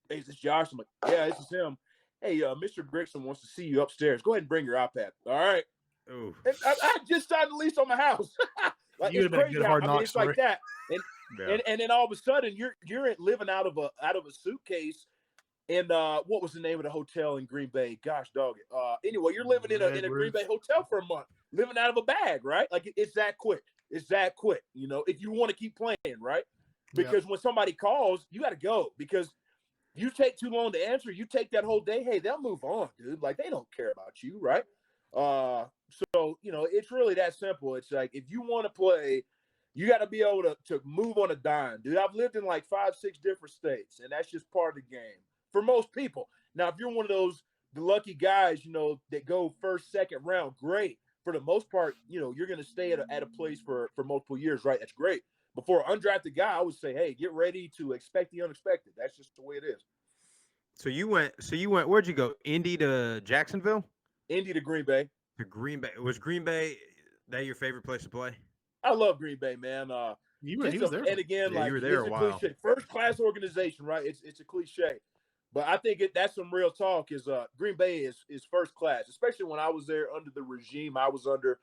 Hey, is this Josh? I'm like, yeah, this is him. Hey, Mr. Gregson wants to see you upstairs. Go ahead and bring your iPad. All right. Ooh. I just signed the lease on my house. Like, you would have been a good Hard Knocks it's like that. And then all of a sudden you're living out of a suitcase. And what was the name of the hotel in Green Bay? Gosh, dog it. Anyway, you're living in a Green Bay hotel for a month, living out of a bag, right? Like it's that quick. It's that quick. If you want to keep playing, right? Because when somebody calls, you got to go. Because you take too long to answer, you take that whole day. Hey, they'll move on, dude. Like they don't care about you, right? So it's really that simple. It's like if you want to play, you got to be able to move on a dime, dude. I've lived in like 5-6 different states, and that's just part of the game. For most people. Now, if you're one of the lucky guys, that go first, second round, great. For the most part, you're going to stay at a place for multiple years, right? That's great. But for an undrafted guy, I would say, hey, get ready to expect the unexpected. That's just the way it is. So you went. Where'd you go? Indy to Jacksonville? Indy to Green Bay. To Green Bay. Was Green Bay that your favorite place to play? I love Green Bay, man. He was there. And again, you were there it's a a while. cliche. First class organization, right? It's a cliche. But I think that's some real talk. Is Green Bay is first class, especially when I was there under the regime I was under.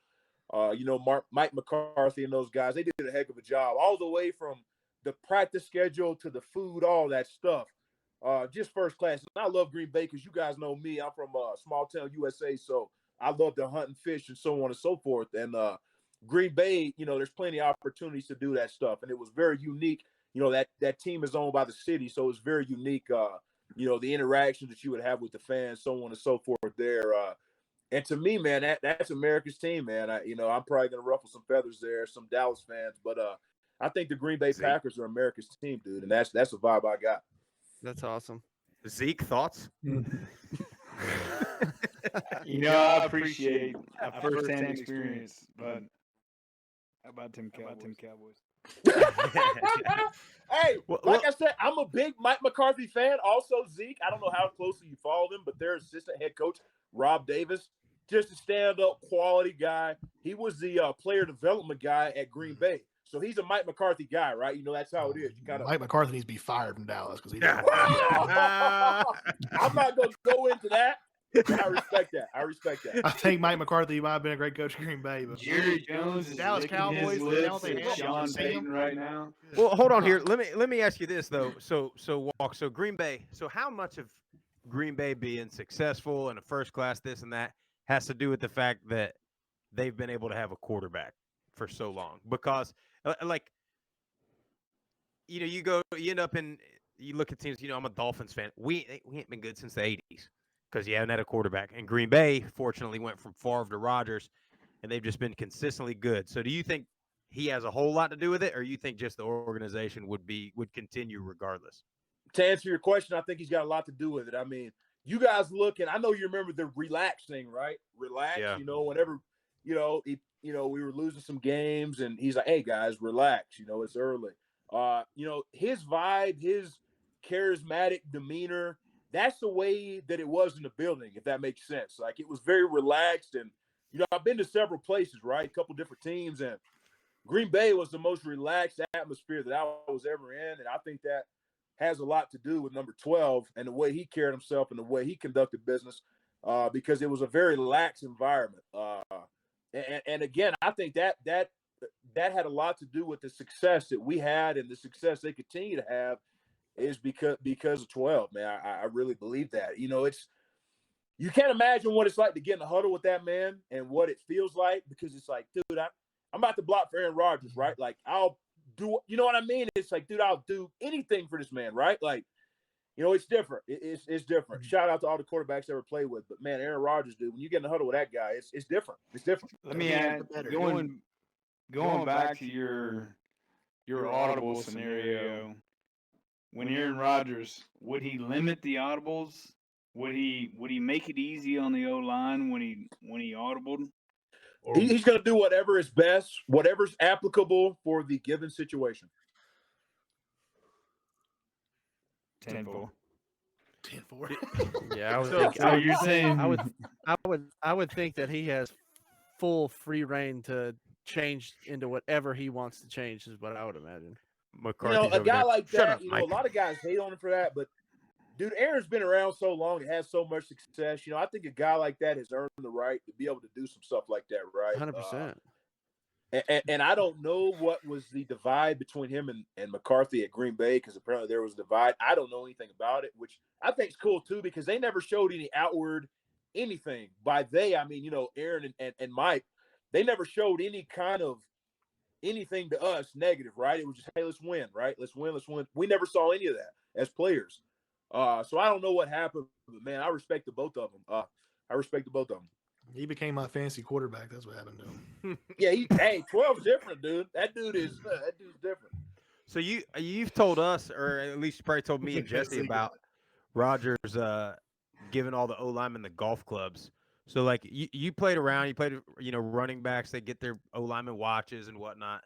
Mike McCarthy and those guys, they did a heck of a job, all the way from the practice schedule to the food, all that stuff. Just first class. And I love Green Bay because you guys know me. I'm from small town USA, so I love to hunt and fish and so on and so forth. And Green Bay, there's plenty of opportunities to do that stuff, and it was very unique. That team is owned by the city, so it's very unique. The interactions that you would have with the fans, so on and so forth there. And to me, man, that's America's team, man. I'm probably going to ruffle some feathers there, some Dallas fans, but I think the Green Bay Packers are America's team, dude, and that's the vibe I got. That's awesome. Zeke, thoughts? I appreciate a first-hand experience, but how about Tim Cowboys? Hey, I said, I'm a big Mike McCarthy fan. Also, Zeke, I don't know how closely you follow him, but their assistant head coach, Rob Davis, just a stand-up quality guy. He was the player development guy at Green Bay. So he's a Mike McCarthy guy, right? That's how it is. Mike McCarthy needs to be fired from Dallas because he did. I'm not going to go into that. I respect that. I think Mike McCarthy might have been a great coach at Green Bay, but Jerry Jones is Dallas Cowboys. Sean Payton right now. Well, hold on here. Let me ask you this though. So Green Bay. So how much of Green Bay being successful and a first class this and that has to do with the fact that they've been able to have a quarterback for so long? Because you end up in, you look at teams. I'm a Dolphins fan. We ain't been good since the 80s. Because you haven't had a quarterback. And Green Bay, fortunately, went from Favre to Rodgers, and they've just been consistently good. So do you think he has a whole lot to do with it, or you think just the organization would continue regardless? To answer your question, I think he's got a lot to do with it. I mean, you guys look, and I know you remember the relax thing, right? Relax, yeah. Whenever, we were losing some games, and he's like, hey, guys, relax. It's early. His vibe, his charismatic demeanor, that's the way that it was in the building, if that makes sense. Like, it was very relaxed. And, I've been to several places, right? A couple different teams. And Green Bay was the most relaxed atmosphere that I was ever in. And I think that has a lot to do with number 12 and the way he carried himself and the way he conducted business, because it was a very relaxed environment. And again, I think that had a lot to do with the success that we had and the success they continue to have. Is because of 12, man. I really believe that. You can't imagine what it's like to get in a huddle with that man and what it feels like, because it's like, dude, I'm about to block for Aaron Rodgers, right? Like, I'll do, you know what I mean? It's like, dude, I'll do anything for this man, right? Like, it's different. It's different. Shout out to all the quarterbacks I ever played with, but man, Aaron Rodgers, dude, when you get in a huddle with that guy, it's different. It's different. Let me add, going back to your audible scenario. When Aaron Rodgers, would he limit the audibles? Would he make it easy on the O-line when he audibled? He's going to do whatever is best, whatever's applicable for the given situation. 10-4. 10-4. Yeah, you're saying I would think that he has full free reign to change into whatever he wants to change, is what I would imagine. A guy like that, Mike. a lot of guys hate on him for that, but dude, Aaron's been around so long and has so much success. I think a guy like that has earned the right to be able to do some stuff like that, right? 100%. And I don't know what was the divide between him and McCarthy at Green Bay, because apparently there was a divide. I don't know anything about it, which I think is cool too, because they never showed any outward anything. By they, I mean, Aaron and Mike, they never showed any kind of anything to us negative, right? It was just, hey, let's win, right? Let's win. We never saw any of that as players. So I don't know what happened, but man, I respect the both of them. He became my fantasy quarterback. That's what happened to him. Yeah, 12's different, dude. That dude's different. So you've told us, or at least you probably told me and Jesse about Rodgers giving all the O linemen the golf clubs. So like you played around, you played running backs. They get their O lineman watches and whatnot.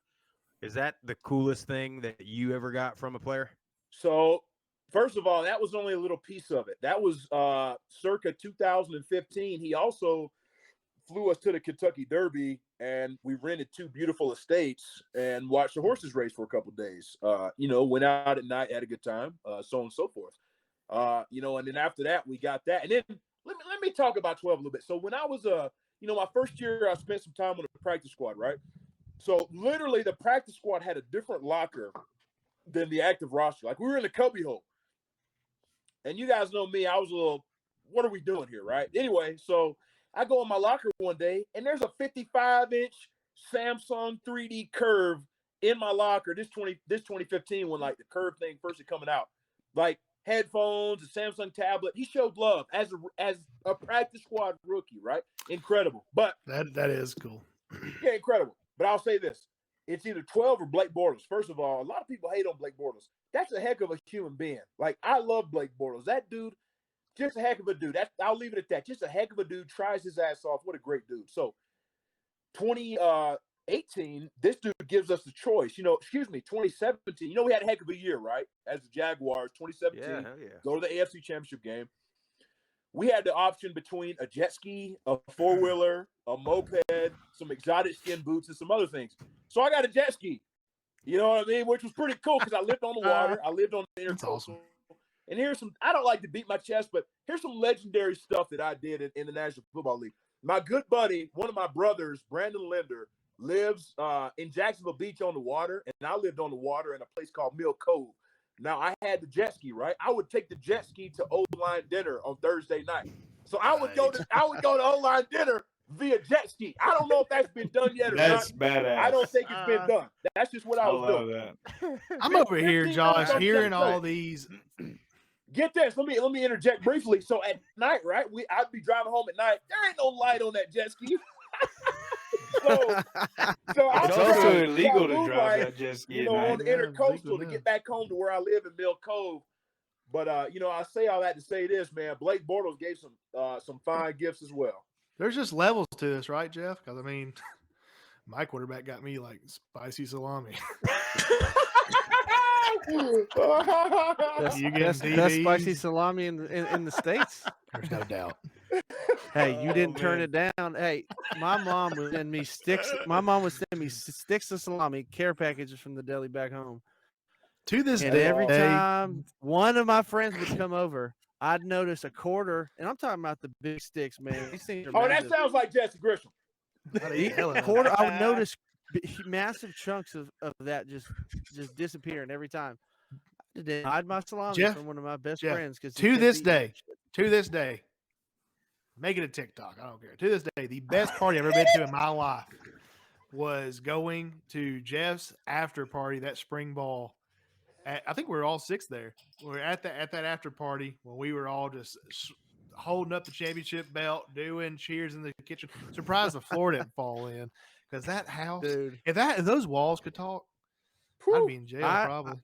Is that the coolest thing that you ever got from a player? So, first of all, that was only a little piece of it. That was circa 2015. He also flew us to the Kentucky Derby, and we rented 2 beautiful estates and watched the horses race for a couple of days. Went out at night, had a good time, so on and so forth. And then after that, we got that. And then let me talk about 12 a little bit. So when I was my first year, I spent some time on the practice squad, right? So literally the practice squad had a different locker than the active roster. Like, we were in the cubby hole. And you guys know me, I was a little, what are we doing here, right? Anyway, so I go in my locker one day, and there's a 55-inch Samsung 3D Curve in my locker. This 2015 when, like, the Curve thing first coming out. Like, headphones, a Samsung tablet. He showed love as a practice squad rookie, right? Incredible. But that is cool. yeah, incredible. But I'll say this. It's either 12 or Blake Bortles. First of all, a lot of people hate on Blake Bortles. That's a heck of a human being. Like, I love Blake Bortles. That dude, just a heck of a dude. I'll leave it at that. Just a heck of a dude. Tries his ass off. What a great dude. So, 2018, this dude gives us the choice. 2017. We had a heck of a year, right? As the Jaguars, 2017. Yeah. Go to the AFC Championship game. We had the option between a jet ski, a four-wheeler, a moped, some exotic skin boots, and some other things. So I got a jet ski. You know what I mean? Which was pretty cool because I lived on the water. I lived on the intercoastal. Awesome. And here's some, I don't like to beat my chest, but here's some legendary stuff that I did in the National Football League. My good buddy, one of my brothers, Brandon Linder, lives in Jacksonville Beach on the water, and I lived on the water in a place called Mill Cove. Now, I had the jet ski, right? I would take the jet ski to O-line dinner on Thursday night. So I would go to O-line dinner via jet ski. I don't know if that's been done yet or That's not. badass. I don't think it's been done. That's just what I was love doing. that. I'm over here, 15 Josh, minutes, hearing 30 all seconds. these. Get this. Let me interject briefly. So at night, right? I'd be driving home at night. There ain't no light on that jet ski. so It's I'm also driving illegal to moonlight, drive that jet ski at on night. the Yeah, intercoastal legal to now. get back home to where I live in Mill Cove. But I say all that to say this, man. Blake Bortles gave some fine gifts as well. There's just levels to this, right, Jeff? Because, I mean, my quarterback got me like spicy salami. You getting Best DVs? spicy salami in the States. There's no doubt. Hey, you didn't turn man. it down. Hey, my mom would send me sticks. My mom would send me sticks of salami, care packages from the deli back home. To this And day, every time one of my friends would come over, I'd notice a quarter, and I'm talking about the big sticks, man. These things are Oh, that massive. sounds like Jesse Grisham. I'd eat hell out of Quarter, that. I would notice massive chunks of that just disappearing every time. I didn't hide my salami Jeff, from one of my best Jeff, friends because to this day, make it a TikTok. I don't care. To this day, the best party I've ever been to in my life was going to Jeff's after party, that spring ball. I think we were all 6 there. We were at that after party when we were all just holding up the championship belt, doing cheers in the kitchen. Surprised the floor didn't fall in because that house, dude. if those walls could talk, I'd be in jail probably.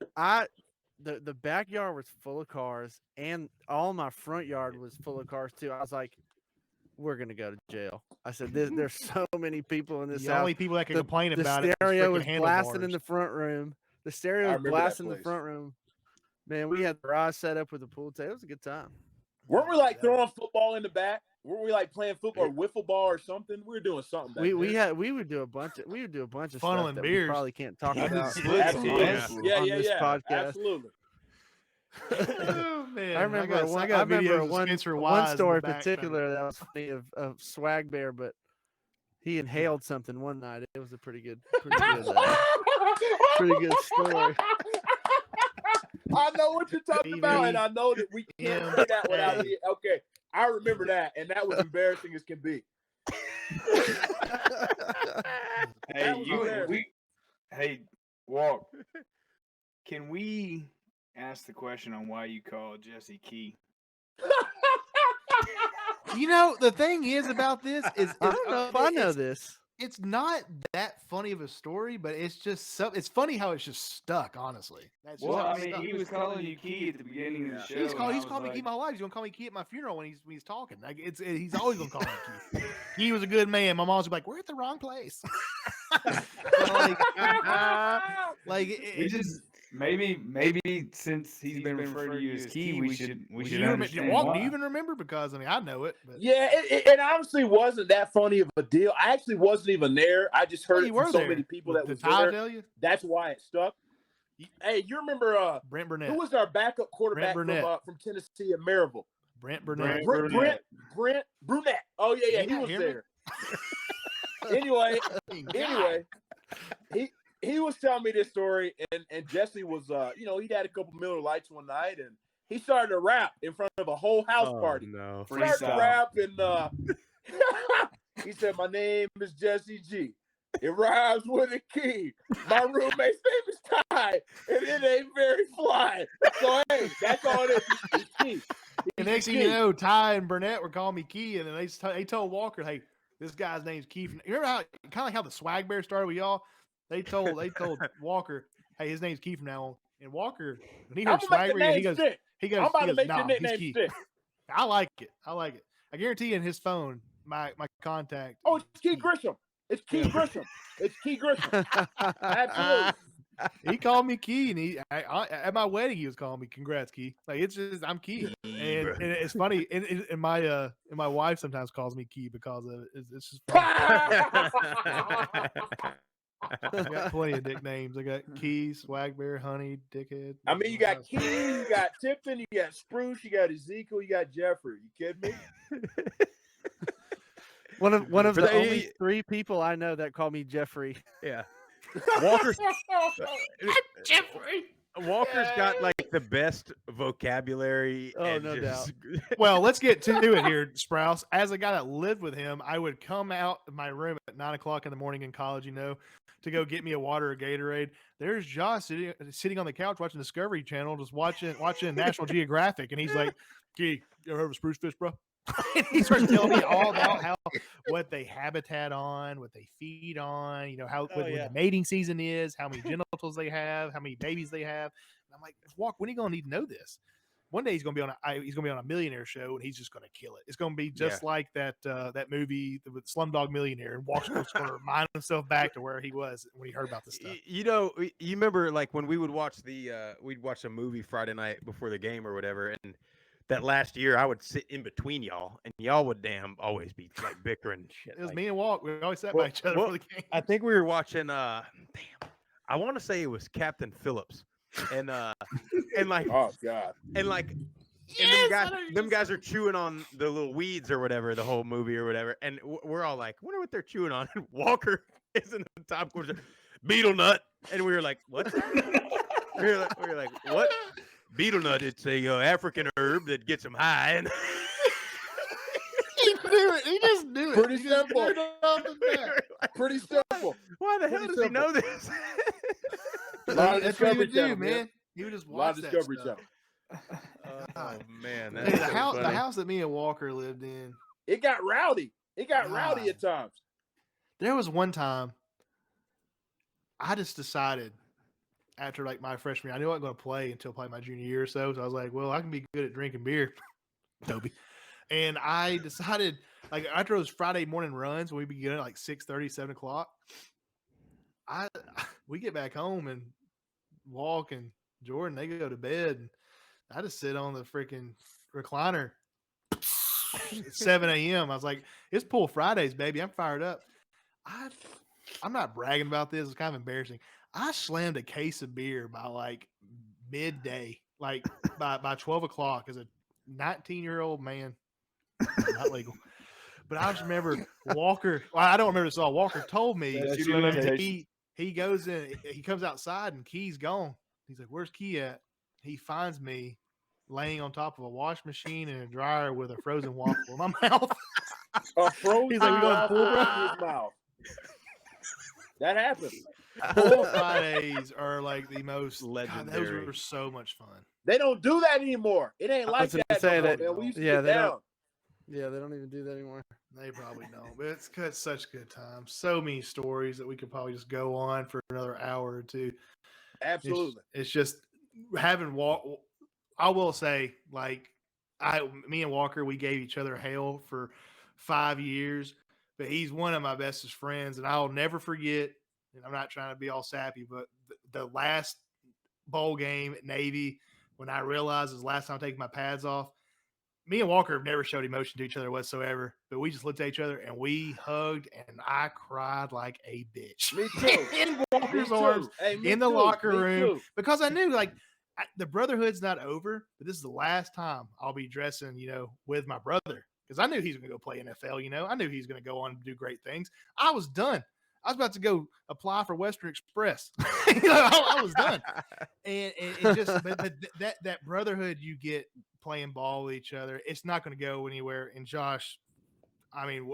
The backyard was full of cars, and all my front yard was full of cars too. I was like, "We're gonna go to jail." I said, "There's so many people in this The house." only people that can complain The about it stereo was was blasting in the front room. The stereo was remember that blasting in the place. front room. Man, we had the garage set up with the pool table. It was a good time. Weren't we like throwing football in the back? Weren't we like playing football or wiffle ball or something? We were doing something. Back We would do a bunch of Funneling stuff that beers. we probably can't talk I did about splits on Absolutely. that. on this podcast. Absolutely. Oh, man. I remember I got videos of one Spencer one Wise in story the in back trying to- particular that was funny of Swag Bear, but he inhaled something one night. It was a pretty good story. I know what you're talking about, and I know that we can't say that without the. Okay, I remember that, and that was embarrassing as can be. Hey, That was hilarious. Hey, Walk. Can we ask the question on why you call Jesse Key? You know, the thing is about this is I don't know if I know this. it's not that funny of a story, but it's just it's funny how it's just stuck. Honestly, that's just Well, how I it's mean, stuck. he was calling you Key at the beginning of the show. He's and I he's was called me Key like, my life. He's gonna call me Key at my funeral when he's talking. Like he's always gonna call me Key. He was a good man. My mom's like, we're at the wrong place. like we just maybe since he's been referred to you as Key, we should understand Walk, why. do you even remember? Because I mean, I know it. But. Yeah, it honestly wasn't that funny of a deal. I actually wasn't even there. I just heard you it were from so there. many people Did that was Ty there. tell you? That's why it stuck. Hey, you remember Brent Burnett? who was our backup quarterback from Tennessee and Maryville? Brent Burnett. Brent Brunette. Oh yeah, he was there. Anyway, he was telling me this story, and Jesse was, he'd had a couple Miller Lights one night, and he started to rap in front of a whole house party. No, started to rap, and he said, "My name is Jesse G. It rhymes with a key. My roommate's name is Ty, and it ain't very fly." So hey, that's all it is. It's Key. And next thing you know, Ty and Burnett were calling me Key, and then they told Walker, "Hey, this guy's name's Key." You remember how kind of like how the swag bear started with y'all? They told Walker, "Hey, his name's Key from now on." And Walker, when he heard swag bear, he goes, "I'm about to make your nickname Key." stick. I like it. I guarantee in his phone, my contact. Oh, it's Key Grisham. It's Key Grisham. It's Key Grisham. Absolutely. He called me Key, and at my wedding he was calling me "Congrats, Key." Like it's just I'm Key, and it's funny. And my wife sometimes calls me Key because of it. It's just funny. I got plenty of nicknames. I got Key, Swag Bear, Honey, Dickhead. I mean, you got Key, you got Tipton, you got Spruce, you got Ezekiel, you got Jeffrey. You kidding me? One of the only 3 people I know that call me Jeffrey. Yeah. Walker's got like the best vocabulary. Oh, no doubt. Well, let's get to it here, Sprouse. As a guy that lived with him, I would come out of my room at 9:00 in the morning in college, to go get me a water or Gatorade. There's Josh sitting on the couch watching Discovery Channel, just watching National Geographic, and he's like, "Key, you ever heard of spruce fish, bro?" And he starts telling me all about what they habitat on, what they feed on, when the mating season is, how many genitals they have, how many babies they have. And I'm like, Walk, when are you gonna need to know this? One day he's gonna be on a millionaire show, and he's just gonna kill it. It's gonna be just like that movie, the Slumdog Millionaire, and Walk's gonna remind himself back to where he was when he heard about this stuff. You remember like when we would watch we'd watch a movie Friday night before the game or whatever, and that last year I would sit in between y'all, and y'all would always be like bickering and shit. It was me and Walk. We always sat by each other for the game. I think we were watching I want to say it was Captain Phillips. And like, oh god, and like, them guys are chewing on the little weeds or whatever, the whole movie or whatever, and we're all like, wonder what they're chewing on. And Walker is in the top corner, beetle nut, and we were like, what? we were like, what? Beetle nut? It's a African herb that gets them high. And he knew it. He just knew it. Pretty simple. Pretty simple. Why the hell does he know this? That's what he would do, man. He would just watch that Discovery stuff. Oh man, Hey, the house that me and Walker lived in, it got rowdy. It got rowdy at times. There was one time I just decided after like my freshman year, I knew I wasn't going to play until probably my junior year or so. So I was like, well, I can be good at drinking beer, Toby. And I decided, like after those Friday morning runs, when we begin at like 6:30, 7 o'clock, we get back home and Walk and Jordan, they go to bed. And I just sit on the freaking recliner at 7 a.m. I was like, it's Pool Fridays, baby. I'm fired up. I'm not bragging about this. It's kind of embarrassing. I slammed a case of beer by like midday, like by 12 o'clock as a 19-year-old man. Not legal. But I just remember Walker. Well, I don't remember this all. Walker told me he goes in, he comes outside and Key's gone. He's like, "Where's Key at?" He finds me laying on top of a wash machine and a dryer with a frozen waffle in my mouth. A frozen He's like, "We going to pool, bro?" in his mouth. That happens. Pool Fridays are like the most legendary. God, those were so much fun. They don't do that anymore. It ain't like that. Say no more, that man. We used to yeah, get they down. don't. Yeah, they don't even do that anymore. They probably don't, but it's such good times. So many stories that we could probably just go on for another hour or two. Absolutely. It's just having walk. I will say, like, me and Walker, we gave each other hell for 5 years, but he's one of my bestest friends, and I'll never forget. And I'm not trying to be all sappy, but the last bowl game at Navy, when I realized it was the last time taking my pads off, me and Walker have never showed emotion to each other whatsoever, but we just looked at each other and we hugged, and I cried like a bitch. Me too. In Walker's Me too. arms, Hey, me in the too. locker Me room, too. because I knew, like, the brotherhood's not over, but this is the last time I'll be dressing, with my brother, because I knew he's going to go play NFL. I knew he's going to go on and do great things. I was done. I was about to go apply for Western Express. I was done. And it just, but that brotherhood you get playing ball with each other, it's not going to go anywhere. And Josh, I mean,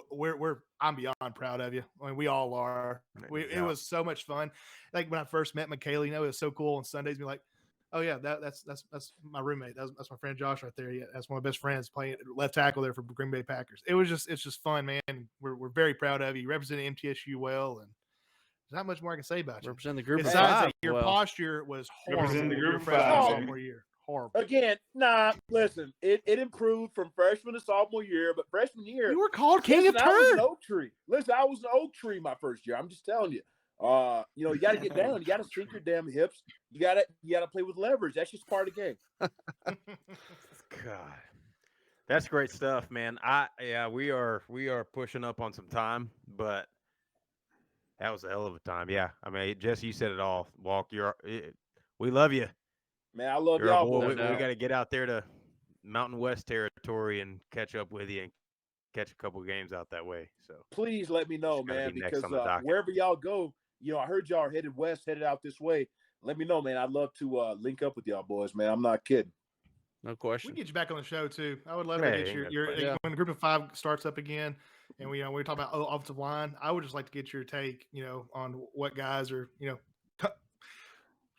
I'm beyond proud of you. I mean, we all are. It was so much fun. Like when I first met Michaela, it was so cool on Sundays. Be like, oh yeah, that's my roommate. That's my friend Josh right there. Yeah, that's one of my best friends playing left tackle there for Green Bay Packers. It's just fun, man. We're very proud of you. You represented MTSU well, and there's not much more I can say about you. Represent the group. Besides of that, your posture was horrible. Represent the group your of freshman five, and baby. sophomore year. Horrible. Again, listen, it improved from freshman to sophomore year, but freshman year, You were called King of listen, I was an Turd. oak tree. Listen, I was an oak tree my first year. I'm just telling you. You got to get down. You got to sink your damn hips. You got to play with leverage. That's just part of the game. God, that's great stuff, man. We are pushing up on some time, but that was a hell of a time. Yeah, I mean, Jesse, you said it all. Walk, we love you. Man, I love You're a y'all boy. boys. We man. got to get out there to Mountain West territory and catch up with you and catch a couple games out that way. So Please let me know, It's gotta man, be next because on the docket. wherever y'all go, I heard y'all are headed west, headed out this way. Let me know, man. I'd love to link up with y'all boys, man. I'm not kidding. No We question. can get you back on the show too. I would love to Hey, get that's your fine. Yeah. when the group of 5 starts up again, and we talk about offensive line. I would just like to get your take, on what guys are,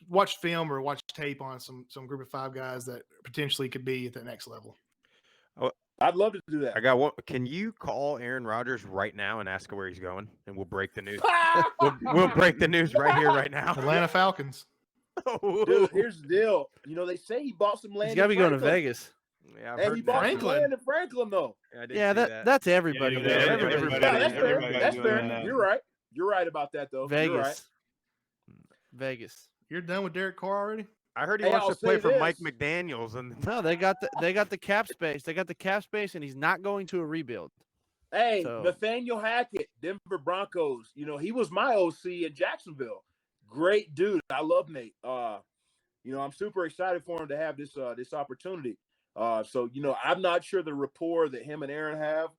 watch film or watch tape on some group of 5 guys that potentially could be at the next level. I'd love to do that. I got one. Can you call Aaron Rodgers right now and ask him where he's going, and we'll break the news. we'll break the news right here, right now. Atlanta Falcons. Dude, here's the deal. They say he bought some land. He's got to be going to Franklin. Vegas. Yeah, I've Hey, heard he that. bought some Franklin. land in Franklin, though. I did Yeah, see that's everybody. Yeah, man. everybody- Everybody- Yeah, that's fair. everybody's That's doing fair. that. You're right. You're right about that, though. You're right. Vegas. Vegas. You're done with Derek Carr already? I heard he Hey, wants I'll to play say for Mike this. McDaniels, and No, they got the cap space. They got the cap space, and he's not going to a rebuild. Hey, So- Nathaniel Hackett, Denver Broncos. He was my OC in Jacksonville. Great dude. I love Nate. I'm super excited for him to have this opportunity. So I'm not sure the rapport that him and Aaron have,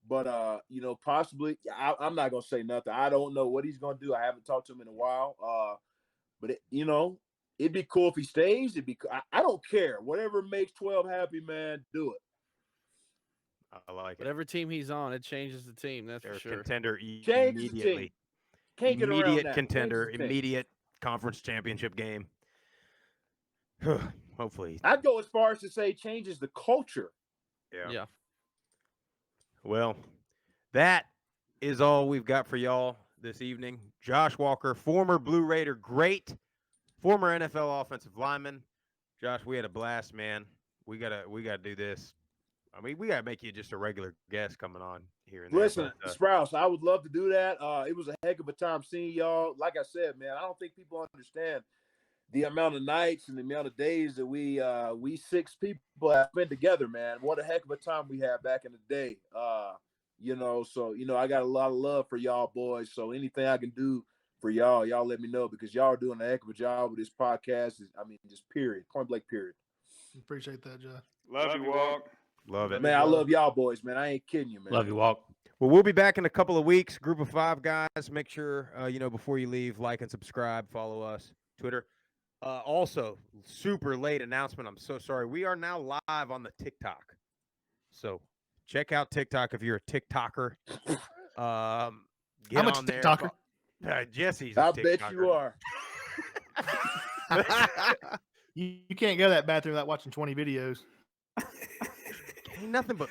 but possibly I'm not gonna say nothing. I don't know what he's gonna do. I haven't talked to him in a while. But it'd be cool if he stays. I don't care. Whatever makes 12 happy, man, do it. I like it. Whatever team he's on, it changes the team. That's They're for a sure. contender Changes the immediately. team. Can't get around Immediate that. contender, Changes the team. immediate conference championship game. Hopefully. I'd go as far as to say changes the culture. Yeah. Well, that is all we've got for y'all this evening. Josh Walker, former Blue Raider, great former NFL offensive lineman. Josh, we had a blast, man. We gotta do this. I mean, we gotta make you just a regular guest coming on here and there. Listen, but, Sprouse, I would love to do that. It was a heck of a time seeing y'all. Like I said, man, I don't think people understand the amount of nights and the amount of days that we 6 people have spent together, man. What a heck of a time we had back in the day. So I got a lot of love for y'all boys. So anything I can do for y'all let me know, because y'all are doing a heck of a job with this podcast. Just period, point blank period. Appreciate that, Josh. Love you, Walk. love it. Man, I love y'all boys, man. I ain't kidding you, man. Love you, Walk. Well, we'll be back in a couple of weeks. Group of 5 guys. Make sure before you leave, like and subscribe. Follow us, Twitter. Also, super late announcement. I'm so sorry. We are now live on the TikTok. So check out TikTok if you're a TikToker. Get I'm a on there. TikToker. Jesse's a I TikToker. bet you are. You can't go to that bathroom without watching 20 videos. Ain't nothing but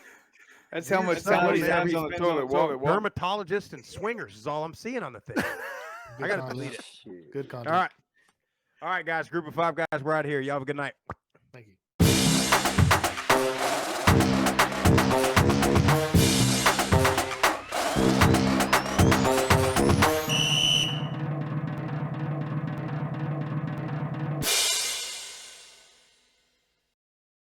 That's how much Stuff time he whenever spends he on the spends toilet walking. Dermatologists and swingers is all I'm seeing on the thing. I gotta delete it. Good content. All right, guys. Group of 5 guys. We're out of here. Y'all have a good night. Thank you.